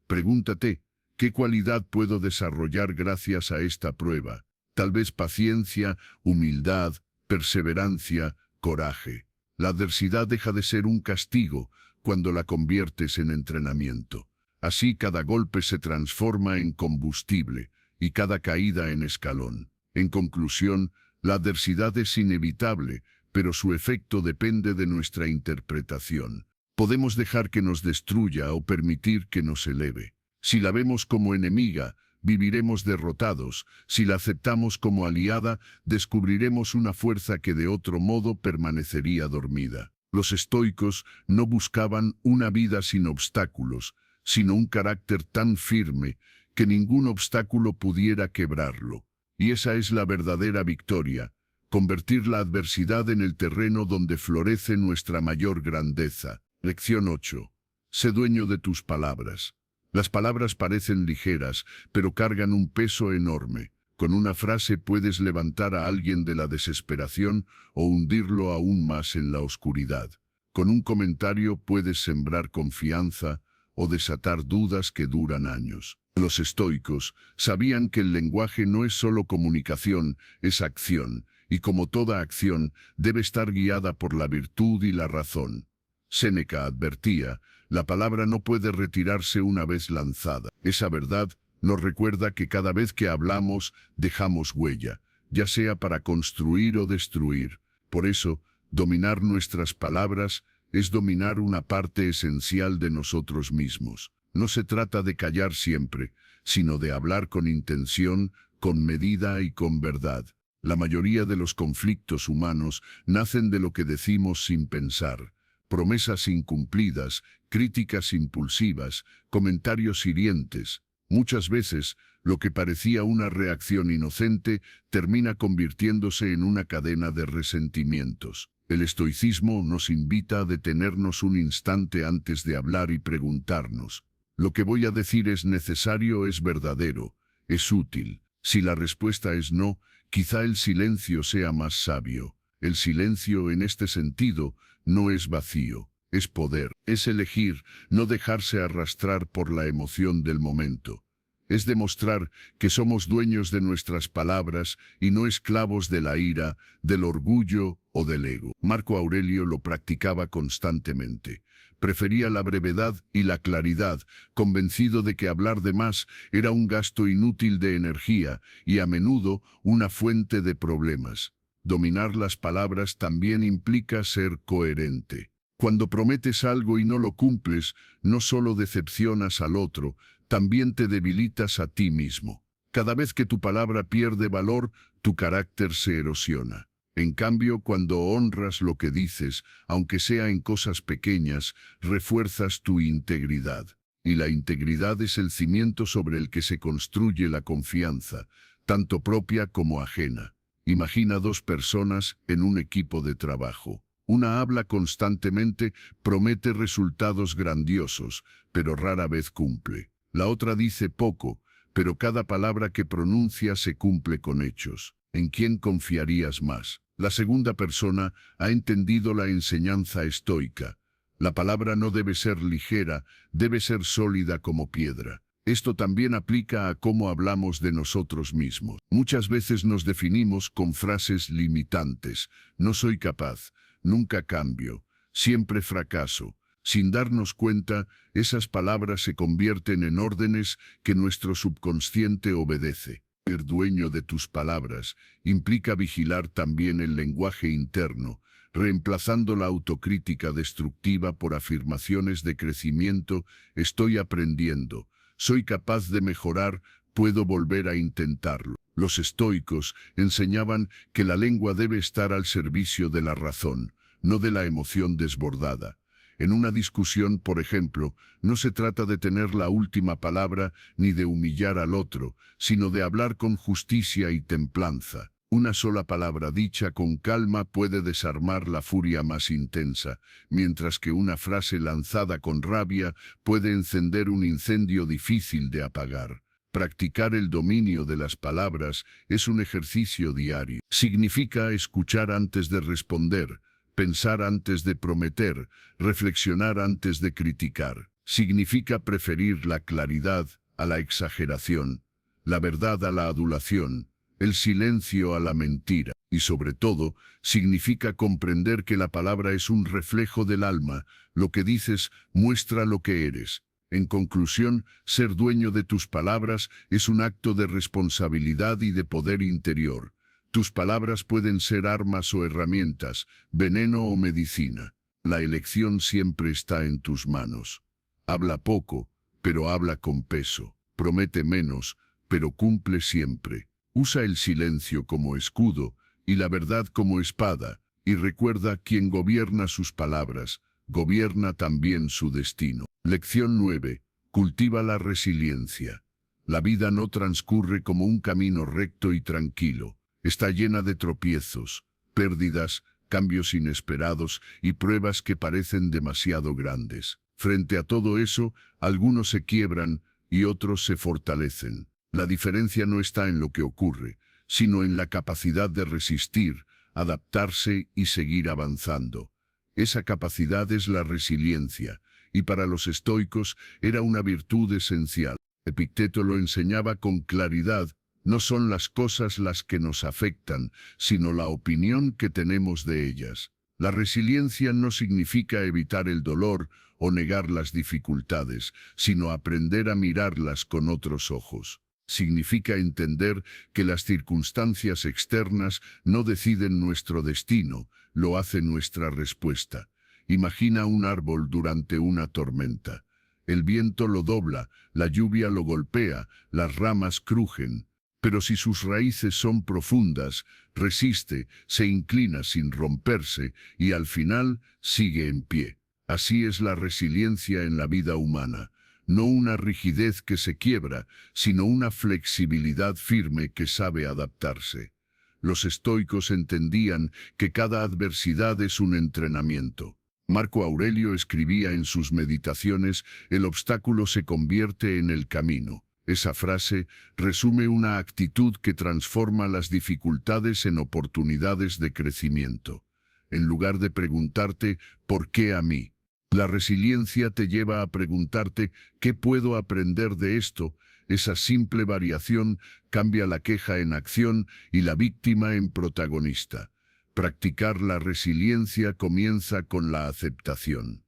Pregúntate, ¿qué cualidad puedo desarrollar gracias a esta prueba? Tal vez paciencia, humildad, perseverancia, coraje. La adversidad deja de ser un castigo cuando la conviertes en entrenamiento. Así cada golpe se transforma en combustible y cada caída en escalón. En conclusión, la adversidad es inevitable, pero su efecto depende de nuestra interpretación. Podemos dejar que nos destruya o permitir que nos eleve. Si la vemos como enemiga, viviremos derrotados. Si la aceptamos como aliada, descubriremos una fuerza que de otro modo permanecería dormida. Los estoicos no buscaban una vida sin obstáculos, sino un carácter tan firme que ningún obstáculo pudiera quebrarlo. Y esa es la verdadera victoria, convertir la adversidad en el terreno donde florece nuestra mayor grandeza. Lección 8. Sé dueño de tus palabras. Las palabras parecen ligeras, pero cargan un peso enorme. Con una frase puedes levantar a alguien de la desesperación o hundirlo aún más en la oscuridad. Con un comentario puedes sembrar confianza o desatar dudas que duran años. Los estoicos sabían que el lenguaje no es solo comunicación, es acción, y como toda acción, debe estar guiada por la virtud y la razón. Séneca advertía, la palabra no puede retirarse una vez lanzada. Esa verdad nos recuerda que cada vez que hablamos, dejamos huella, ya sea para construir o destruir. Por eso, dominar nuestras palabras es dominar una parte esencial de nosotros mismos. No se trata de callar siempre, sino de hablar con intención, con medida y con verdad. La mayoría de los conflictos humanos nacen de lo que decimos sin pensar. Promesas incumplidas, críticas impulsivas, comentarios hirientes. Muchas veces, lo que parecía una reacción inocente termina convirtiéndose en una cadena de resentimientos. El estoicismo nos invita a detenernos un instante antes de hablar y preguntarnos, ¿lo que voy a decir es necesario, es verdadero, es útil? Si la respuesta es no, quizá el silencio sea más sabio. El silencio en este sentido no es vacío, es poder, es elegir, no dejarse arrastrar por la emoción del momento. Es demostrar que somos dueños de nuestras palabras y no esclavos de la ira, del orgullo o del ego. Marco Aurelio lo practicaba constantemente. Prefería la brevedad y la claridad, convencido de que hablar de más era un gasto inútil de energía y a menudo una fuente de problemas. Dominar las palabras también implica ser coherente. Cuando prometes algo y no lo cumples, no solo decepcionas al otro, también te debilitas a ti mismo. Cada vez que tu palabra pierde valor, tu carácter se erosiona. En cambio, cuando honras lo que dices, aunque sea en cosas pequeñas, refuerzas tu integridad. Y la integridad es el cimiento sobre el que se construye la confianza, tanto propia como ajena. Imagina dos personas en un equipo de trabajo. Una habla constantemente, promete resultados grandiosos, pero rara vez cumple. La otra dice poco, pero cada palabra que pronuncia se cumple con hechos. ¿En quién confiarías más? La segunda persona ha entendido la enseñanza estoica. La palabra no debe ser ligera, debe ser sólida como piedra. Esto también aplica a cómo hablamos de nosotros mismos. Muchas veces nos definimos con frases limitantes. No soy capaz, nunca cambio, siempre fracaso. Sin darnos cuenta, esas palabras se convierten en órdenes que nuestro subconsciente obedece. Ser dueño de tus palabras implica vigilar también el lenguaje interno, reemplazando la autocrítica destructiva por afirmaciones de crecimiento. Estoy aprendiendo, soy capaz de mejorar, puedo volver a intentarlo. Los estoicos enseñaban que la lengua debe estar al servicio de la razón, no de la emoción desbordada. En una discusión, por ejemplo, no se trata de tener la última palabra ni de humillar al otro, sino de hablar con justicia y templanza. Una sola palabra dicha con calma puede desarmar la furia más intensa, mientras que una frase lanzada con rabia puede encender un incendio difícil de apagar. Practicar el dominio de las palabras es un ejercicio diario. Significa escuchar antes de responder, pensar antes de prometer, reflexionar antes de criticar. Significa preferir la claridad a la exageración, la verdad a la adulación, el silencio a la mentira. Y sobre todo, significa comprender que la palabra es un reflejo del alma, lo que dices muestra lo que eres. En conclusión, ser dueño de tus palabras es un acto de responsabilidad y de poder interior. Tus palabras pueden ser armas o herramientas, veneno o medicina. La elección siempre está en tus manos. Habla poco, pero habla con peso. Promete menos, pero cumple siempre. Usa el silencio como escudo y la verdad como espada, y recuerda, quien gobierna sus palabras, gobierna también su destino. Lección 9. Cultiva la resiliencia. La vida no transcurre como un camino recto y tranquilo. Está llena de tropiezos, pérdidas, cambios inesperados y pruebas que parecen demasiado grandes. Frente a todo eso, algunos se quiebran y otros se fortalecen. La diferencia no está en lo que ocurre, sino en la capacidad de resistir, adaptarse y seguir avanzando. Esa capacidad es la resiliencia, y para los estoicos era una virtud esencial. Epicteto lo enseñaba con claridad: no son las cosas las que nos afectan, sino la opinión que tenemos de ellas. La resiliencia no significa evitar el dolor o negar las dificultades, sino aprender a mirarlas con otros ojos. Significa entender que las circunstancias externas no deciden nuestro destino, lo hace nuestra respuesta. Imagina un árbol durante una tormenta. El viento lo dobla, la lluvia lo golpea, las ramas crujen. Pero si sus raíces son profundas, resiste, se inclina sin romperse y al final sigue en pie. Así es la resiliencia en la vida humana. No una rigidez que se quiebra, sino una flexibilidad firme que sabe adaptarse. Los estoicos entendían que cada adversidad es un entrenamiento. Marco Aurelio escribía en sus meditaciones: el obstáculo se convierte en el camino. Esa frase resume una actitud que transforma las dificultades en oportunidades de crecimiento. En lugar de preguntarte ¿por qué a mí?, la resiliencia te lleva a preguntarte ¿qué puedo aprender de esto? Esa simple variación cambia la queja en acción y la víctima en protagonista. Practicar la resiliencia comienza con la aceptación.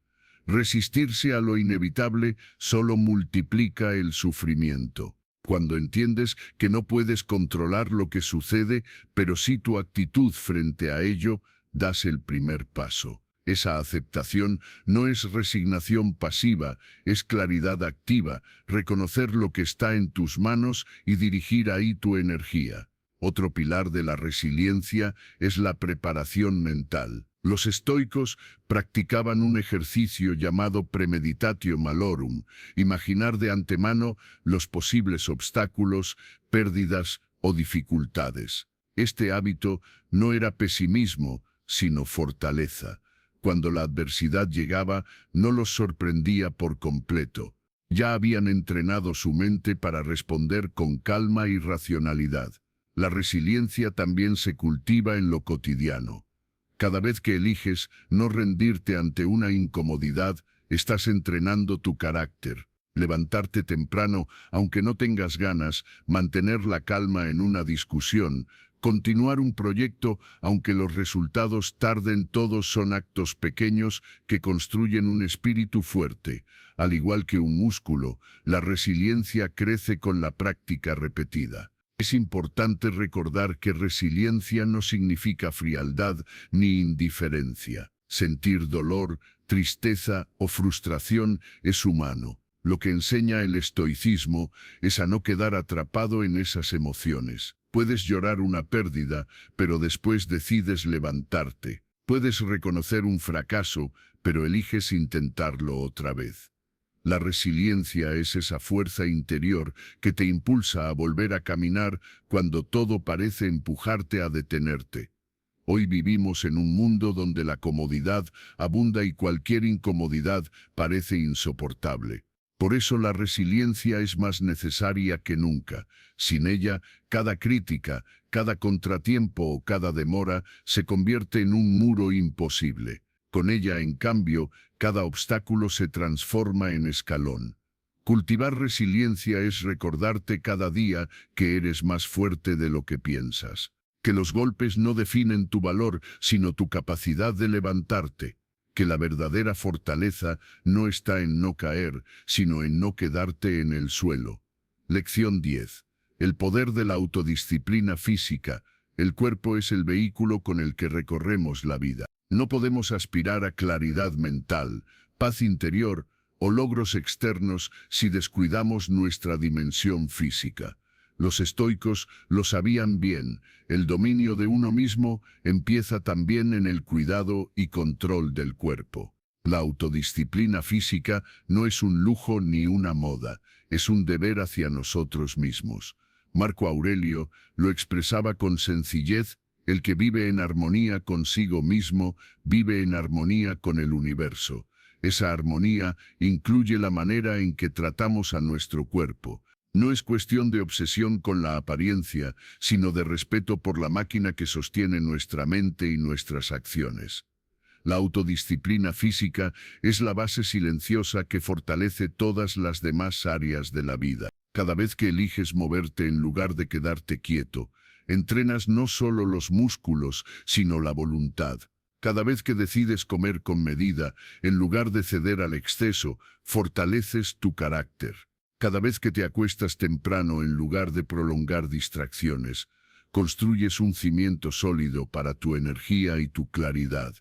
Resistirse a lo inevitable solo multiplica el sufrimiento. Cuando entiendes que no puedes controlar lo que sucede, pero sí tu actitud frente a ello, das el primer paso. Esa aceptación no es resignación pasiva, es claridad activa, reconocer lo que está en tus manos y dirigir ahí tu energía. Otro pilar de la resiliencia es la preparación mental. Los estoicos practicaban un ejercicio llamado premeditatio malorum, imaginar de antemano los posibles obstáculos, pérdidas o dificultades. Este hábito no era pesimismo, sino fortaleza. Cuando la adversidad llegaba, no los sorprendía por completo. Ya habían entrenado su mente para responder con calma y racionalidad. La resiliencia también se cultiva en lo cotidiano. Cada vez que eliges no rendirte ante una incomodidad, estás entrenando tu carácter. Levantarte temprano, aunque no tengas ganas, mantener la calma en una discusión, continuar un proyecto, aunque los resultados tarden, todos son actos pequeños que construyen un espíritu fuerte. Al igual que un músculo, la resiliencia crece con la práctica repetida. Es importante recordar que resiliencia no significa frialdad ni indiferencia. Sentir dolor, tristeza o frustración es humano. Lo que enseña el estoicismo es a no quedar atrapado en esas emociones. Puedes llorar una pérdida, pero después decides levantarte. Puedes reconocer un fracaso, pero eliges intentarlo otra vez. La resiliencia es esa fuerza interior que te impulsa a volver a caminar cuando todo parece empujarte a detenerte. Hoy vivimos en un mundo donde la comodidad abunda y cualquier incomodidad parece insoportable. Por eso la resiliencia es más necesaria que nunca. Sin ella, cada crítica, Cada contratiempo o cada demora se convierte en un muro imposible. Con ella, en cambio, cada obstáculo se transforma en escalón. Cultivar resiliencia es recordarte cada día que eres más fuerte de lo que piensas. Que los golpes no definen tu valor, sino tu capacidad de levantarte. Que la verdadera fortaleza no está en no caer, sino en no quedarte en el suelo. Lección 10. El poder de la autodisciplina física. El cuerpo es el vehículo con el que recorremos la vida. No podemos aspirar a claridad mental, paz interior o logros externos si descuidamos nuestra dimensión física. Los estoicos lo sabían bien. El dominio de uno mismo empieza también en el cuidado y control del cuerpo. La autodisciplina física no es un lujo ni una moda, es un deber hacia nosotros mismos. Marco Aurelio lo expresaba con sencillez: el que vive en armonía consigo mismo, vive en armonía con el universo. Esa armonía incluye la manera en que tratamos a nuestro cuerpo. No es cuestión de obsesión con la apariencia, sino de respeto por la máquina que sostiene nuestra mente y nuestras acciones. La autodisciplina física es la base silenciosa que fortalece todas las demás áreas de la vida. Cada vez que eliges moverte en lugar de quedarte quieto, entrenas no solo los músculos, sino la voluntad. Cada vez que decides comer con medida, en lugar de ceder al exceso, fortaleces tu carácter. Cada vez que te acuestas temprano en lugar de prolongar distracciones, construyes un cimiento sólido para tu energía y tu claridad.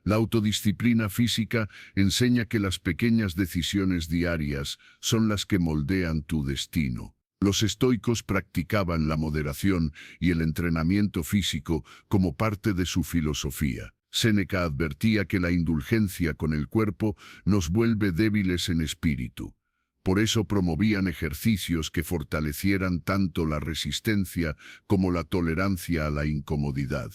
La autodisciplina física enseña que las pequeñas decisiones diarias son las que moldean tu destino. Los estoicos practicaban la moderación y el entrenamiento físico como parte de su filosofía. Séneca advertía que la indulgencia con el cuerpo nos vuelve débiles en espíritu. Por eso promovían ejercicios que fortalecieran tanto la resistencia como la tolerancia a la incomodidad.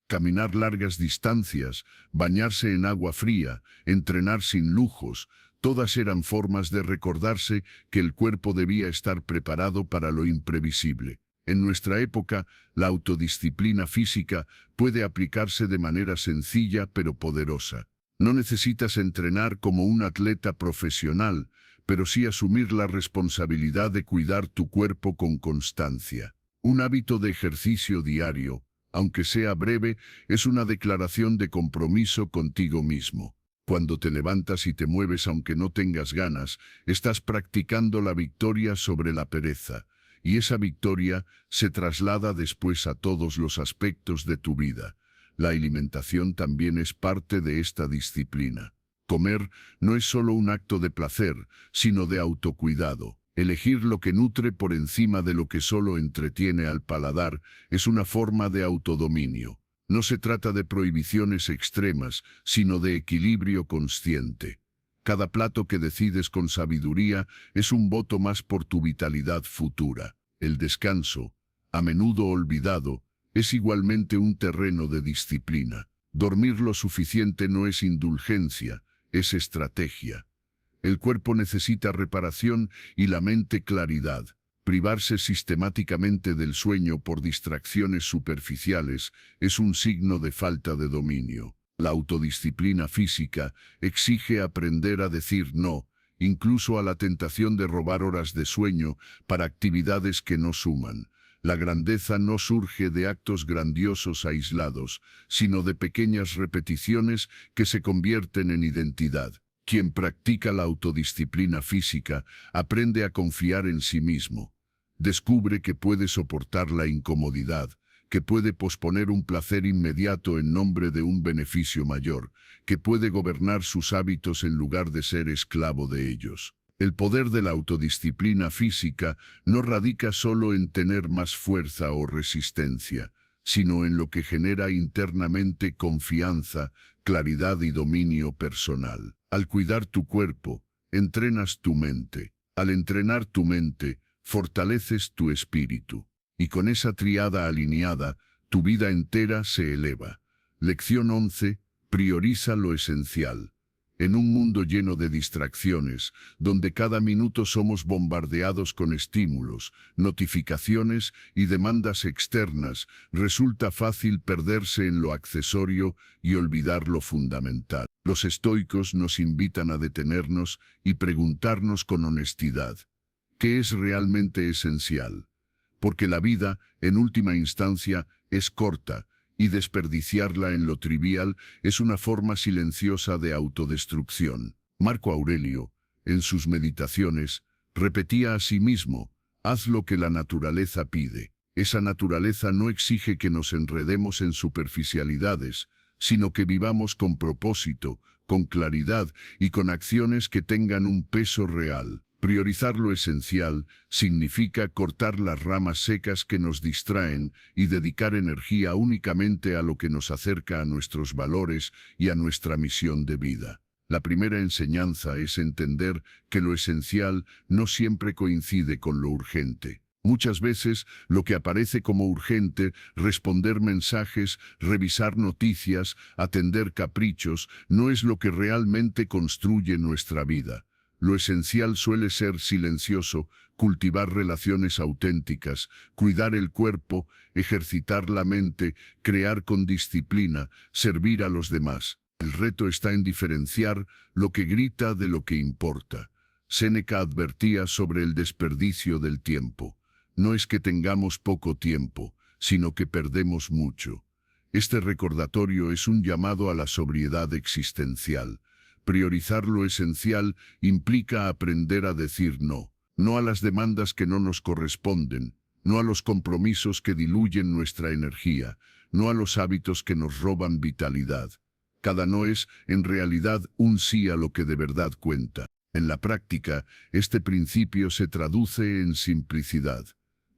Caminar largas distancias, bañarse en agua fría, entrenar sin lujos, todas eran formas de recordarse que el cuerpo debía estar preparado para lo imprevisible. En nuestra época, la autodisciplina física puede aplicarse de manera sencilla pero poderosa. No necesitas entrenar como un atleta profesional, pero sí asumir la responsabilidad de cuidar tu cuerpo con constancia. Un hábito de ejercicio diario, aunque sea breve, es una declaración de compromiso contigo mismo. Cuando te levantas y te mueves aunque no tengas ganas, estás practicando la victoria sobre la pereza, y esa victoria se traslada después a todos los aspectos de tu vida. La alimentación también es parte de esta disciplina. Comer no es solo un acto de placer, sino de autocuidado. Elegir lo que nutre por encima de lo que solo entretiene al paladar es una forma de autodominio. No se trata de prohibiciones extremas, sino de equilibrio consciente. Cada plato que decides con sabiduría es un voto más por tu vitalidad futura. El descanso, a menudo olvidado, es igualmente un terreno de disciplina. Dormir lo suficiente no es indulgencia, es estrategia. El cuerpo necesita reparación y la mente claridad. Privarse sistemáticamente del sueño por distracciones superficiales es un signo de falta de dominio. La autodisciplina física exige aprender a decir no, incluso a la tentación de robar horas de sueño para actividades que no suman. La grandeza no surge de actos grandiosos aislados, sino de pequeñas repeticiones que se convierten en identidad. Quien practica la autodisciplina física aprende a confiar en sí mismo. Descubre que puede soportar la incomodidad, que puede posponer un placer inmediato en nombre de un beneficio mayor, que puede gobernar sus hábitos en lugar de ser esclavo de ellos. El poder de la autodisciplina física no radica solo en tener más fuerza o resistencia, sino en lo que genera internamente confianza, claridad y dominio personal. Al cuidar tu cuerpo, entrenas tu mente. Al entrenar tu mente, fortaleces tu espíritu. Y con esa tríada alineada, tu vida entera se eleva. Lección 11. Prioriza lo esencial. En un mundo lleno de distracciones, donde cada minuto somos bombardeados con estímulos, notificaciones y demandas externas, resulta fácil perderse en lo accesorio y olvidar lo fundamental. Los estoicos nos invitan a detenernos y preguntarnos con honestidad, ¿qué es realmente esencial? Porque la vida, en última instancia, es corta, y desperdiciarla en lo trivial es una forma silenciosa de autodestrucción. Marco Aurelio, en sus meditaciones, repetía a sí mismo, haz lo que la naturaleza pide. Esa naturaleza no exige que nos enredemos en superficialidades, sino que vivamos con propósito, con claridad y con acciones que tengan un peso real. Priorizar lo esencial significa cortar las ramas secas que nos distraen y dedicar energía únicamente a lo que nos acerca a nuestros valores y a nuestra misión de vida. La primera enseñanza es entender que lo esencial no siempre coincide con lo urgente. Muchas veces lo que aparece como urgente, responder mensajes, revisar noticias, atender caprichos, no es lo que realmente construye nuestra vida. Lo esencial suele ser silencioso, cultivar relaciones auténticas, cuidar el cuerpo, ejercitar la mente, crear con disciplina, servir a los demás. El reto está en diferenciar lo que grita de lo que importa. Séneca advertía sobre el desperdicio del tiempo. No es que tengamos poco tiempo, sino que perdemos mucho. Este recordatorio es un llamado a la sobriedad existencial. Priorizar lo esencial implica aprender a decir no. No a las demandas que no nos corresponden, no a los compromisos que diluyen nuestra energía, no a los hábitos que nos roban vitalidad. Cada no es, en realidad, un sí a lo que de verdad cuenta. En la práctica, este principio se traduce en simplicidad.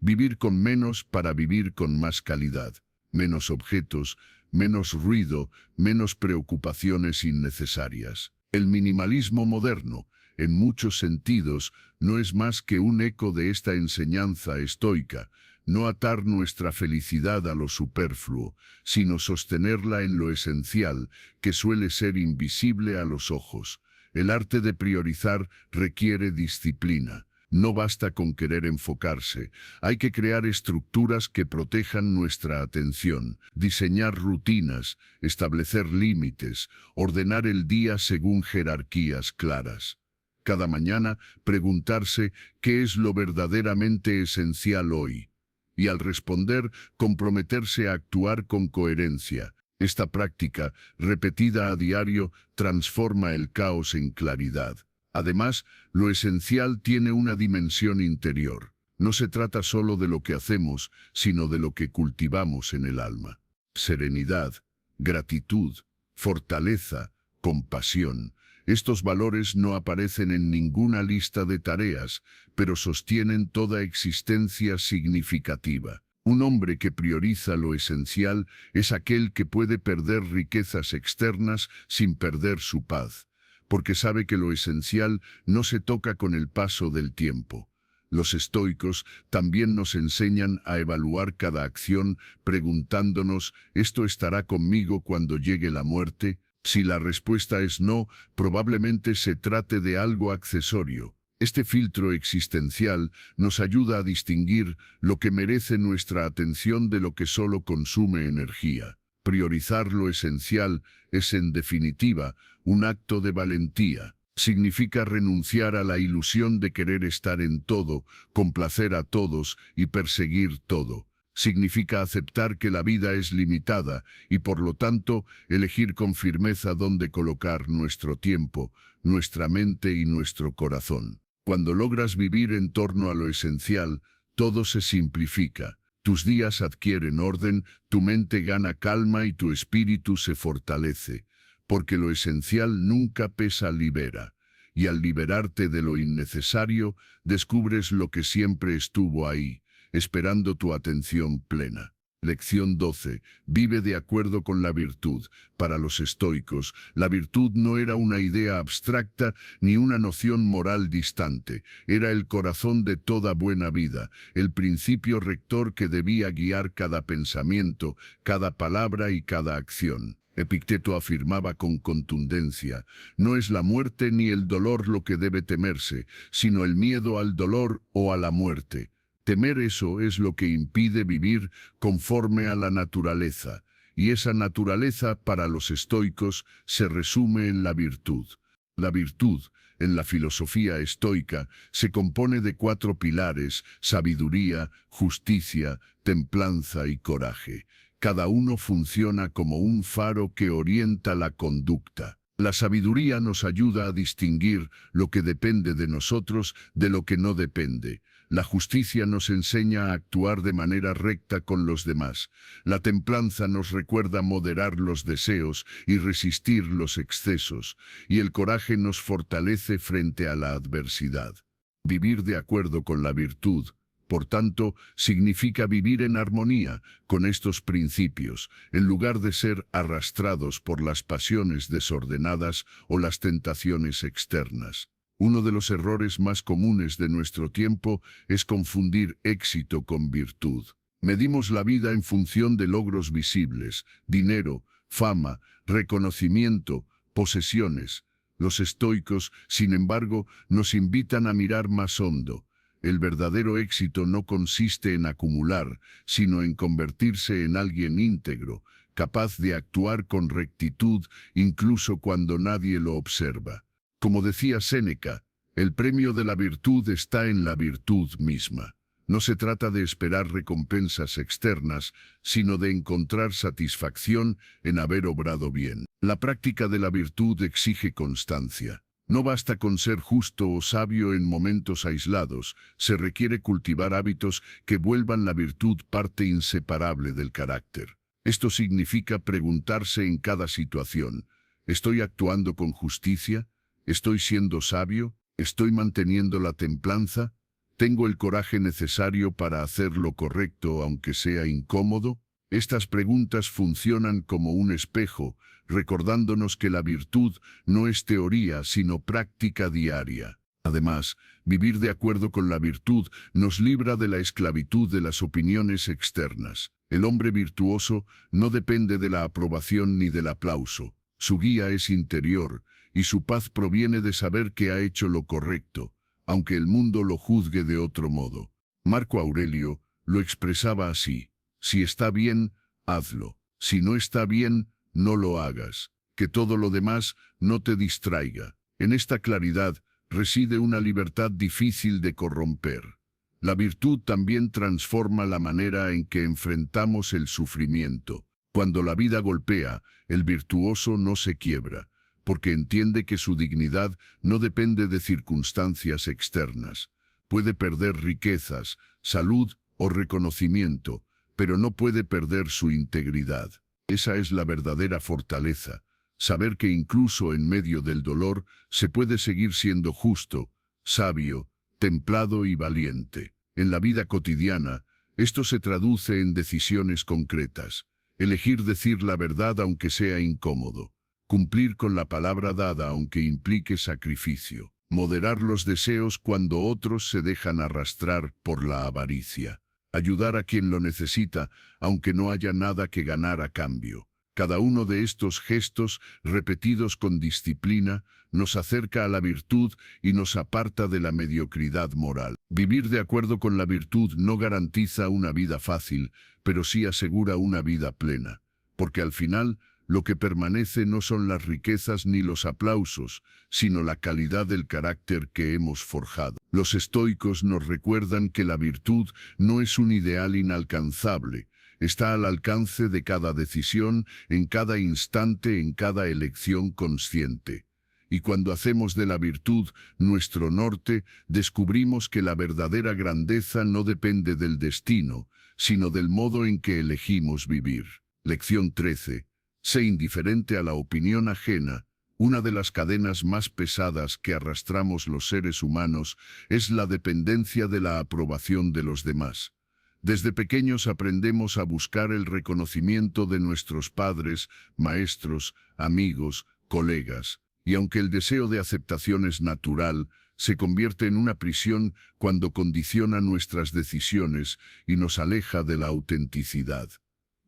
Vivir con menos para vivir con más calidad. Menos objetos, menos ruido, menos preocupaciones innecesarias. El minimalismo moderno, en muchos sentidos, no es más que un eco de esta enseñanza estoica, no atar nuestra felicidad a lo superfluo, sino sostenerla en lo esencial, que suele ser invisible a los ojos. El arte de priorizar requiere disciplina. No basta con querer enfocarse, hay que crear estructuras que protejan nuestra atención, diseñar rutinas, establecer límites, ordenar el día según jerarquías claras. Cada mañana preguntarse qué es lo verdaderamente esencial hoy. Y al responder, comprometerse a actuar con coherencia. Esta práctica, repetida a diario, transforma el caos en claridad. Además, lo esencial tiene una dimensión interior. No se trata solo de lo que hacemos, sino de lo que cultivamos en el alma. Serenidad, gratitud, fortaleza, compasión. Estos valores no aparecen en ninguna lista de tareas, pero sostienen toda existencia significativa. Un hombre que prioriza lo esencial es aquel que puede perder riquezas externas sin perder su paz, porque sabe que lo esencial no se toca con el paso del tiempo. Los estoicos también nos enseñan a evaluar cada acción preguntándonos, ¿esto estará conmigo cuando llegue la muerte? Si la respuesta es no, probablemente se trate de algo accesorio. Este filtro existencial nos ayuda a distinguir lo que merece nuestra atención de lo que solo consume energía. Priorizar lo esencial es, en definitiva, un acto de valentía. Significa renunciar a la ilusión de querer estar en todo, complacer a todos y perseguir todo. Significa aceptar que la vida es limitada y, por lo tanto, elegir con firmeza dónde colocar nuestro tiempo, nuestra mente y nuestro corazón. Cuando logras vivir en torno a lo esencial, todo se simplifica. Tus días adquieren orden, tu mente gana calma y tu espíritu se fortalece, porque lo esencial nunca pesa, libera. Y al liberarte de lo innecesario, descubres lo que siempre estuvo ahí, esperando tu atención plena. Lección 12. Vive de acuerdo con la virtud. Para los estoicos, la virtud no era una idea abstracta ni una noción moral distante. Era el corazón de toda buena vida, el principio rector que debía guiar cada pensamiento, cada palabra y cada acción. Epicteto afirmaba con contundencia: no es la muerte ni el dolor lo que debe temerse, sino el miedo al dolor o a la muerte. Temer eso es lo que impide vivir conforme a la naturaleza, y esa naturaleza para los estoicos se resume en la virtud. La virtud, en la filosofía estoica, se compone de 4 pilares: sabiduría, justicia, templanza y coraje. Cada uno funciona como un faro que orienta la conducta. La sabiduría nos ayuda a distinguir lo que depende de nosotros de lo que no depende. La justicia nos enseña a actuar de manera recta con los demás. La templanza nos recuerda moderar los deseos y resistir los excesos. Y el coraje nos fortalece frente a la adversidad. Vivir de acuerdo con la virtud, por tanto, significa vivir en armonía con estos principios, en lugar de ser arrastrados por las pasiones desordenadas o las tentaciones externas. Uno de los errores más comunes de nuestro tiempo es confundir éxito con virtud. Medimos la vida en función de logros visibles: dinero, fama, reconocimiento, posesiones. Los estoicos, sin embargo, nos invitan a mirar más hondo. El verdadero éxito no consiste en acumular, sino en convertirse en alguien íntegro, capaz de actuar con rectitud incluso cuando nadie lo observa. Como decía Séneca, el premio de la virtud está en la virtud misma. No se trata de esperar recompensas externas, sino de encontrar satisfacción en haber obrado bien. La práctica de la virtud exige constancia. No basta con ser justo o sabio en momentos aislados, se requiere cultivar hábitos que vuelvan la virtud parte inseparable del carácter. Esto significa preguntarse en cada situación: ¿estoy actuando con justicia? ¿Estoy siendo sabio? ¿Estoy manteniendo la templanza? ¿Tengo el coraje necesario para hacer lo correcto aunque sea incómodo? Estas preguntas funcionan como un espejo, recordándonos que la virtud no es teoría, sino práctica diaria. Además, vivir de acuerdo con la virtud nos libra de la esclavitud de las opiniones externas. El hombre virtuoso no depende de la aprobación ni del aplauso. Su guía es interior, y su paz proviene de saber que ha hecho lo correcto, aunque el mundo lo juzgue de otro modo. Marco Aurelio lo expresaba así: si está bien, hazlo. Si no está bien, no lo hagas. Que todo lo demás no te distraiga. En esta claridad reside una libertad difícil de corromper. La virtud también transforma la manera en que enfrentamos el sufrimiento. Cuando la vida golpea, el virtuoso no se quiebra, porque entiende que su dignidad no depende de circunstancias externas. Puede perder riquezas, salud o reconocimiento, pero no puede perder su integridad. Esa es la verdadera fortaleza: saber que incluso en medio del dolor se puede seguir siendo justo, sabio, templado y valiente. En la vida cotidiana, esto se traduce en decisiones concretas: elegir decir la verdad aunque sea incómodo, cumplir con la palabra dada aunque implique sacrificio, moderar los deseos cuando otros se dejan arrastrar por la avaricia, ayudar a quien lo necesita, aunque no haya nada que ganar a cambio. Cada uno de estos gestos, repetidos con disciplina, nos acerca a la virtud y nos aparta de la mediocridad moral. Vivir de acuerdo con la virtud no garantiza una vida fácil, pero sí asegura una vida plena, porque al final, lo que permanece no son las riquezas ni los aplausos, sino la calidad del carácter que hemos forjado. Los estoicos nos recuerdan que la virtud no es un ideal inalcanzable, está al alcance de cada decisión, en cada instante, en cada elección consciente. Y cuando hacemos de la virtud nuestro norte, descubrimos que la verdadera grandeza no depende del destino, sino del modo en que elegimos vivir. Lección 13. Sé indiferente a la opinión ajena. Una de las cadenas más pesadas que arrastramos los seres humanos es la dependencia de la aprobación de los demás. Desde pequeños aprendemos a buscar el reconocimiento de nuestros padres, maestros, amigos, colegas, y aunque el deseo de aceptación es natural, se convierte en una prisión cuando condiciona nuestras decisiones y nos aleja de la autenticidad.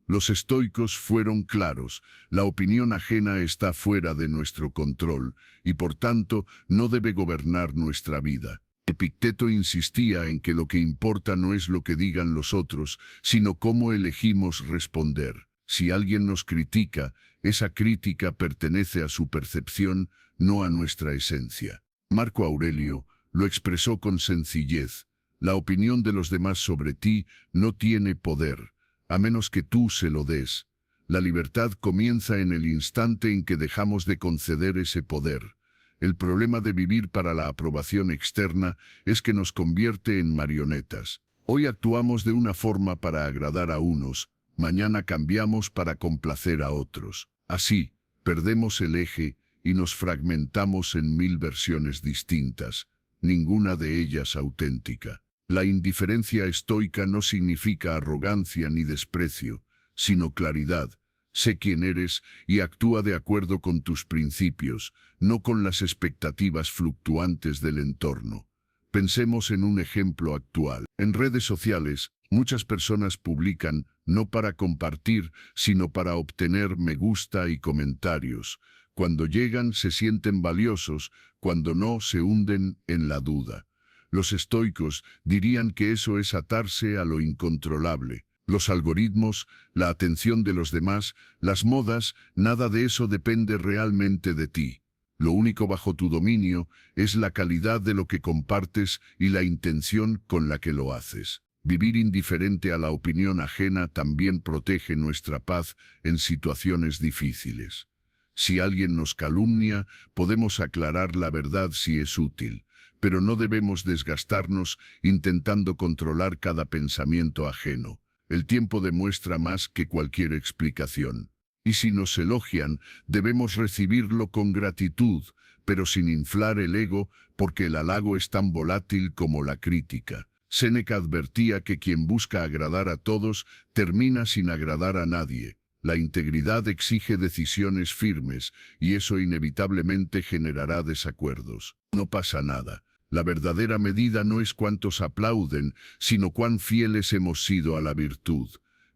Los estoicos fueron claros: la opinión ajena está fuera de nuestro control y por tanto no debe gobernar nuestra vida. Epicteto insistía en que lo que importa no es lo que digan los otros, sino cómo elegimos responder. Si alguien nos critica, esa crítica pertenece a su percepción, no a nuestra esencia. Marco Aurelio lo expresó con sencillez: la opinión de los demás sobre ti no tiene poder, a menos que tú se lo des. La libertad comienza en el instante en que dejamos de conceder ese poder. El problema de vivir para la aprobación externa es que nos convierte en marionetas. Hoy actuamos de una forma para agradar a unos, mañana cambiamos para complacer a otros. Así, perdemos el eje y nos fragmentamos en 1000 versiones distintas, ninguna de ellas auténtica. La indiferencia estoica no significa arrogancia ni desprecio, sino claridad. Sé quién eres y actúa de acuerdo con tus principios, no con las expectativas fluctuantes del entorno. Pensemos en un ejemplo actual. En redes sociales, muchas personas publican no para compartir, sino para obtener me gusta y comentarios. Cuando llegan se sienten valiosos, cuando no se hunden en la duda. Los estoicos dirían que eso es atarse a lo incontrolable. Los algoritmos, la atención de los demás, las modas, nada de eso depende realmente de ti. Lo único bajo tu dominio es la calidad de lo que compartes y la intención con la que lo haces. Vivir indiferente a la opinión ajena también protege nuestra paz en situaciones difíciles. Si alguien nos calumnia, podemos aclarar la verdad si es útil, pero no debemos desgastarnos intentando controlar cada pensamiento ajeno. El tiempo demuestra más que cualquier explicación. Y si nos elogian, debemos recibirlo con gratitud, pero sin inflar el ego, porque el halago es tan volátil como la crítica. Séneca advertía que quien busca agradar a todos, termina sin agradar a nadie. La integridad exige decisiones firmes, y eso inevitablemente generará desacuerdos. No pasa nada. La verdadera medida no es cuántos aplauden, sino cuán fieles hemos sido a la virtud.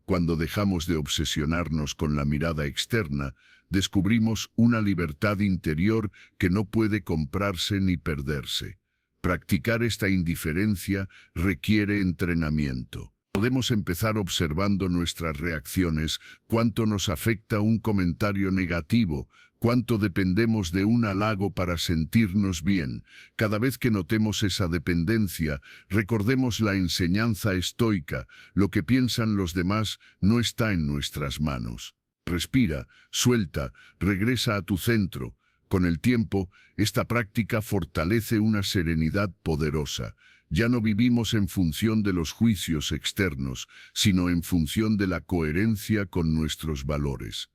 Cuando dejamos de obsesionarnos con la mirada externa, descubrimos una libertad interior que no puede comprarse ni perderse. Practicar esta indiferencia requiere entrenamiento. Podemos empezar observando nuestras reacciones, cuánto nos afecta un comentario negativo, cuánto dependemos de un halago para sentirnos bien. Cada vez que notemos esa dependencia, recordemos la enseñanza estoica: lo que piensan los demás no está en nuestras manos. Respira, suelta, regresa a tu centro. Con el tiempo, esta práctica fortalece una serenidad poderosa. Ya no vivimos en función de los juicios externos, sino en función de la coherencia con nuestros valores.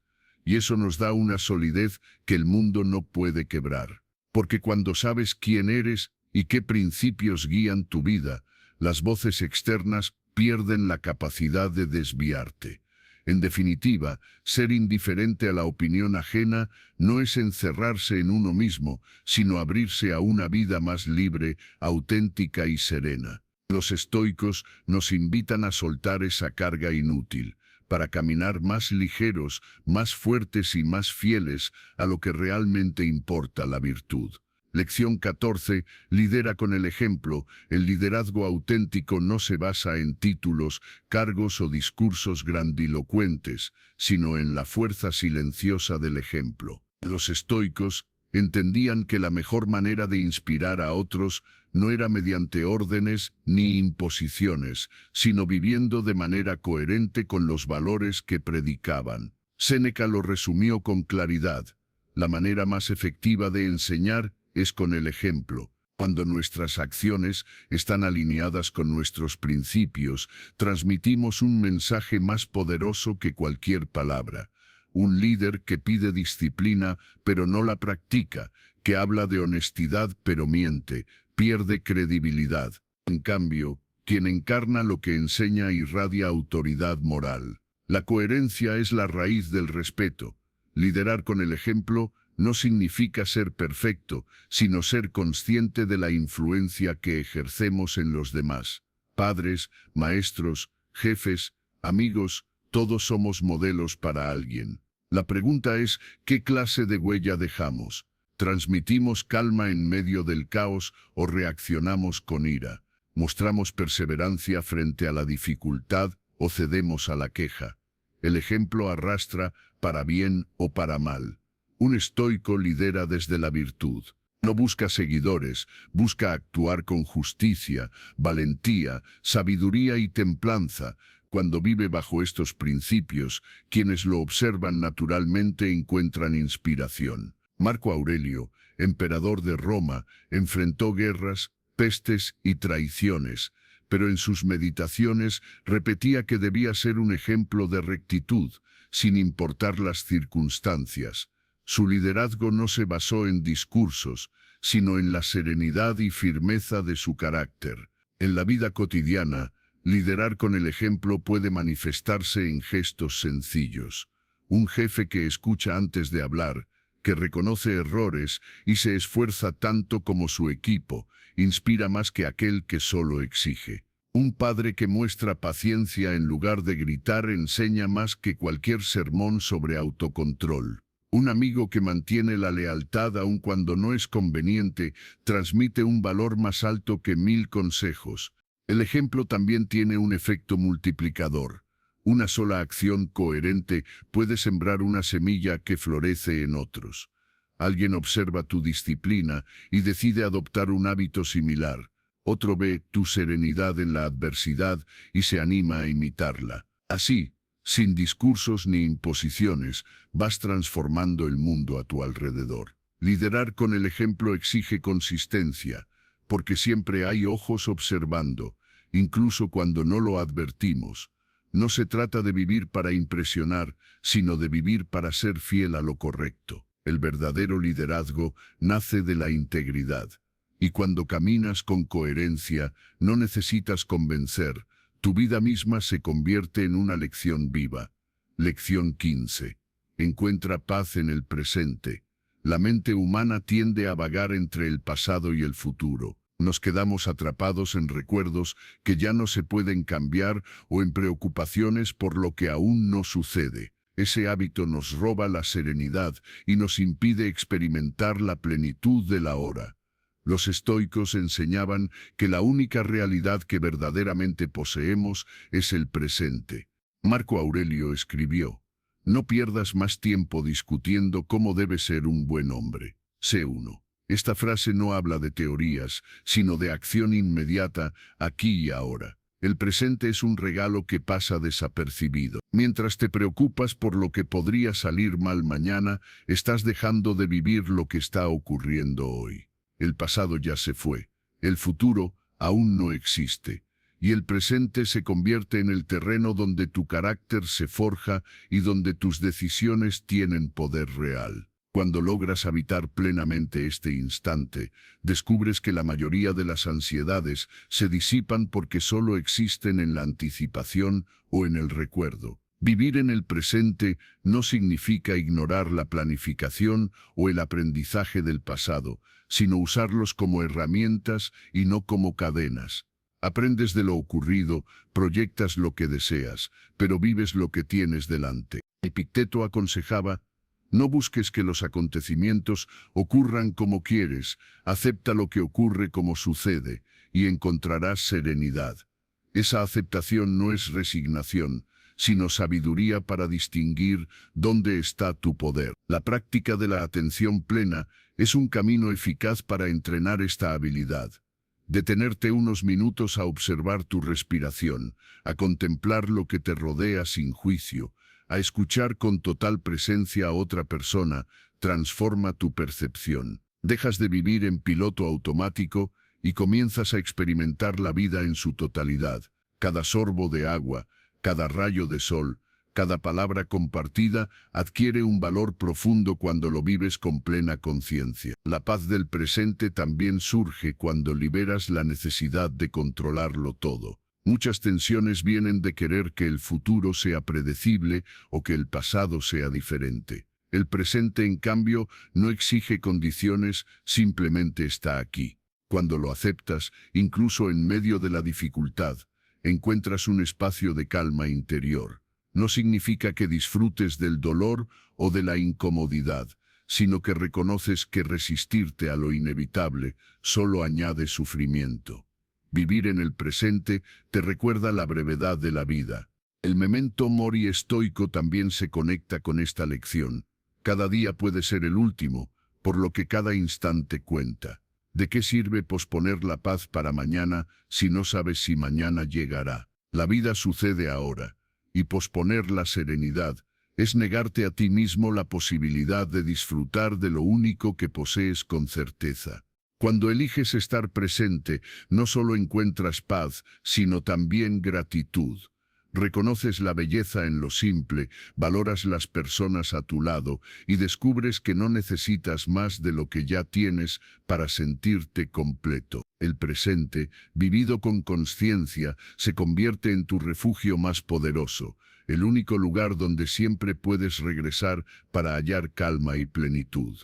Y eso nos da una solidez que el mundo no puede quebrar. Porque cuando sabes quién eres y qué principios guían tu vida, las voces externas pierden la capacidad de desviarte. En definitiva, ser indiferente a la opinión ajena no es encerrarse en uno mismo, sino abrirse a una vida más libre, auténtica y serena. Los estoicos nos invitan a soltar esa carga inútil, para caminar más ligeros, más fuertes y más fieles a lo que realmente importa: la virtud. Lección 14. Lidera con el ejemplo. El liderazgo auténtico no se basa en títulos, cargos o discursos grandilocuentes, sino en la fuerza silenciosa del ejemplo. Los estoicos entendían que la mejor manera de inspirar a otros no era mediante órdenes ni imposiciones, sino viviendo de manera coherente con los valores que predicaban. Séneca lo resumió con claridad: la manera más efectiva de enseñar es con el ejemplo. Cuando nuestras acciones están alineadas con nuestros principios, transmitimos un mensaje más poderoso que cualquier palabra. Un líder que pide disciplina pero no la practica, que habla de honestidad pero miente, pierde credibilidad. En cambio, quien encarna lo que enseña irradia autoridad moral. La coherencia es la raíz del respeto. Liderar con el ejemplo no significa ser perfecto, sino ser consciente de la influencia que ejercemos en los demás. Padres, maestros, jefes, amigos, Todos somos modelos para alguien. La pregunta es, ¿qué clase de huella dejamos? ¿Transmitimos calma en medio del caos o reaccionamos con ira? ¿Mostramos perseverancia frente a la dificultad o cedemos a la queja? El ejemplo arrastra para bien o para mal. Un estoico lidera desde la virtud. No busca seguidores, busca actuar con justicia, valentía, sabiduría y templanza. Cuando vive bajo estos principios, quienes lo observan naturalmente encuentran inspiración. Marco Aurelio, emperador de Roma, enfrentó guerras, pestes y traiciones, pero en sus meditaciones repetía que debía ser un ejemplo de rectitud, sin importar las circunstancias. Su liderazgo no se basó en discursos, sino en la serenidad y firmeza de su carácter. En la vida cotidiana, liderar con el ejemplo puede manifestarse en gestos sencillos. Un jefe que escucha antes de hablar, que reconoce errores y se esfuerza tanto como su equipo, inspira más que aquel que solo exige. Un padre que muestra paciencia en lugar de gritar enseña más que cualquier sermón sobre autocontrol. Un amigo que mantiene la lealtad aun cuando no es conveniente transmite un valor más alto que 1000 consejos. El ejemplo también tiene un efecto multiplicador. Una sola acción coherente puede sembrar una semilla que florece en otros. Alguien observa tu disciplina y decide adoptar un hábito similar. Otro ve tu serenidad en la adversidad y se anima a imitarla. Así, sin discursos ni imposiciones, vas transformando el mundo a tu alrededor. Liderar con el ejemplo exige consistencia, porque siempre hay ojos observando, incluso cuando no lo advertimos. No se trata de vivir para impresionar, sino de vivir para ser fiel a lo correcto. El verdadero liderazgo nace de la integridad. Y cuando caminas con coherencia, no necesitas convencer. Tu vida misma se convierte en una lección viva. Lección 15. Encuentra paz en el presente. La mente humana tiende a vagar entre el pasado y el futuro. Nos quedamos atrapados en recuerdos que ya no se pueden cambiar o en preocupaciones por lo que aún no sucede. Ese hábito nos roba la serenidad y nos impide experimentar la plenitud del ahora. Los estoicos enseñaban que la única realidad que verdaderamente poseemos es el presente. Marco Aurelio escribió: «No pierdas más tiempo discutiendo cómo debe ser un buen hombre. Sé uno». Esta frase no habla de teorías, sino de acción inmediata, aquí y ahora. El presente es un regalo que pasa desapercibido. Mientras te preocupas por lo que podría salir mal mañana, estás dejando de vivir lo que está ocurriendo hoy. El pasado ya se fue, el futuro aún no existe, y el presente se convierte en el terreno donde tu carácter se forja y donde tus decisiones tienen poder real. Cuando logras habitar plenamente este instante, descubres que la mayoría de las ansiedades se disipan porque solo existen en la anticipación o en el recuerdo. Vivir en el presente no significa ignorar la planificación o el aprendizaje del pasado, sino usarlos como herramientas y no como cadenas. Aprendes de lo ocurrido, proyectas lo que deseas, pero vives lo que tienes delante. Epicteto aconsejaba: no busques que los acontecimientos ocurran como quieres, acepta lo que ocurre como sucede, y encontrarás serenidad. Esa aceptación no es resignación, sino sabiduría para distinguir dónde está tu poder. La práctica de la atención plena es un camino eficaz para entrenar esta habilidad. Detenerte unos minutos a observar tu respiración, a contemplar lo que te rodea sin juicio, a escuchar con total presencia a otra persona, transforma tu percepción. Dejas de vivir en piloto automático y comienzas a experimentar la vida en su totalidad. Cada sorbo de agua, cada rayo de sol, cada palabra compartida adquiere un valor profundo cuando lo vives con plena conciencia. La paz del presente también surge cuando liberas la necesidad de controlarlo todo. Muchas tensiones vienen de querer que el futuro sea predecible o que el pasado sea diferente. El presente, en cambio, no exige condiciones, simplemente está aquí. Cuando lo aceptas, incluso en medio de la dificultad, encuentras un espacio de calma interior. no significa que disfrutes del dolor o de la incomodidad, sino que reconoces que resistirte a lo inevitable solo añade sufrimiento. Vivir en el presente te recuerda la brevedad de la vida. El memento mori estoico también se conecta con esta lección. Cada día puede ser el último, por lo que cada instante cuenta. ¿De qué sirve posponer la paz para mañana si no sabes si mañana llegará? La vida sucede ahora, y posponer la serenidad es negarte a ti mismo la posibilidad de disfrutar de lo único que posees con certeza. Cuando eliges estar presente, no solo encuentras paz, sino también gratitud. Reconoces la belleza en lo simple, valoras las personas a tu lado y descubres que no necesitas más de lo que ya tienes para sentirte completo. El presente, vivido con conciencia, se convierte en tu refugio más poderoso, el único lugar donde siempre puedes regresar para hallar calma y plenitud.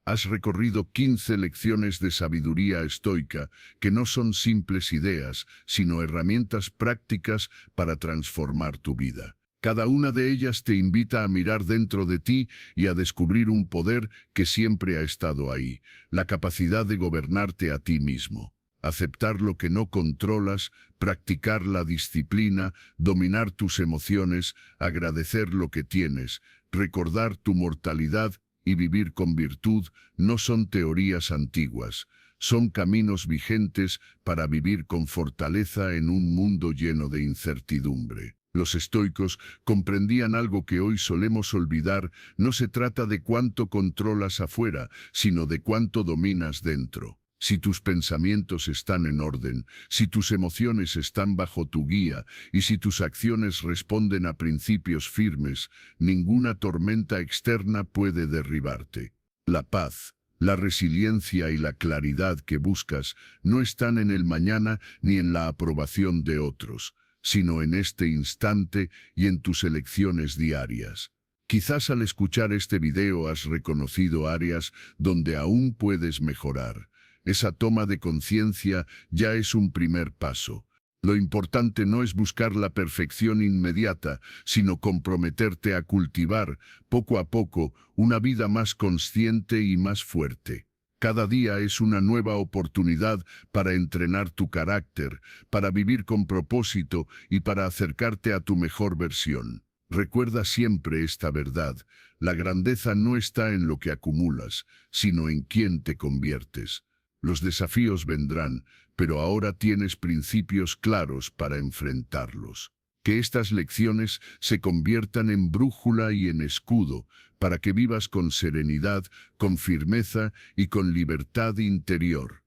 Has recorrido 15 lecciones de sabiduría estoica que no son simples ideas, sino herramientas prácticas para transformar tu vida. Cada una de ellas te invita a mirar dentro de ti y a descubrir un poder que siempre ha estado ahí, la capacidad de gobernarte a ti mismo. Aceptar lo que no controlas, practicar la disciplina, dominar tus emociones, agradecer lo que tienes, recordar tu mortalidad y vivir con virtud no son teorías antiguas, son caminos vigentes para vivir con fortaleza en un mundo lleno de incertidumbre. Los estoicos comprendían algo que hoy solemos olvidar: no se trata de cuánto controlas afuera, sino de cuánto dominas dentro. Si tus pensamientos están en orden, si tus emociones están bajo tu guía y si tus acciones responden a principios firmes, ninguna tormenta externa puede derribarte. La paz, la resiliencia y la claridad que buscas no están en el mañana ni en la aprobación de otros, sino en este instante y en tus elecciones diarias. Quizás al escuchar este video has reconocido áreas donde aún puedes mejorar. Esa toma de conciencia ya es un primer paso. Lo importante no es buscar la perfección inmediata, sino comprometerte a cultivar, poco a poco, una vida más consciente y más fuerte. Cada día es una nueva oportunidad para entrenar tu carácter, para vivir con propósito y para acercarte a tu mejor versión. Recuerda siempre esta verdad: la grandeza no está en lo que acumulas, sino en quién te conviertes. Los desafíos vendrán, pero ahora tienes principios claros para enfrentarlos. Que estas lecciones se conviertan en brújula y en escudo, para que vivas con serenidad, con firmeza y con libertad interior.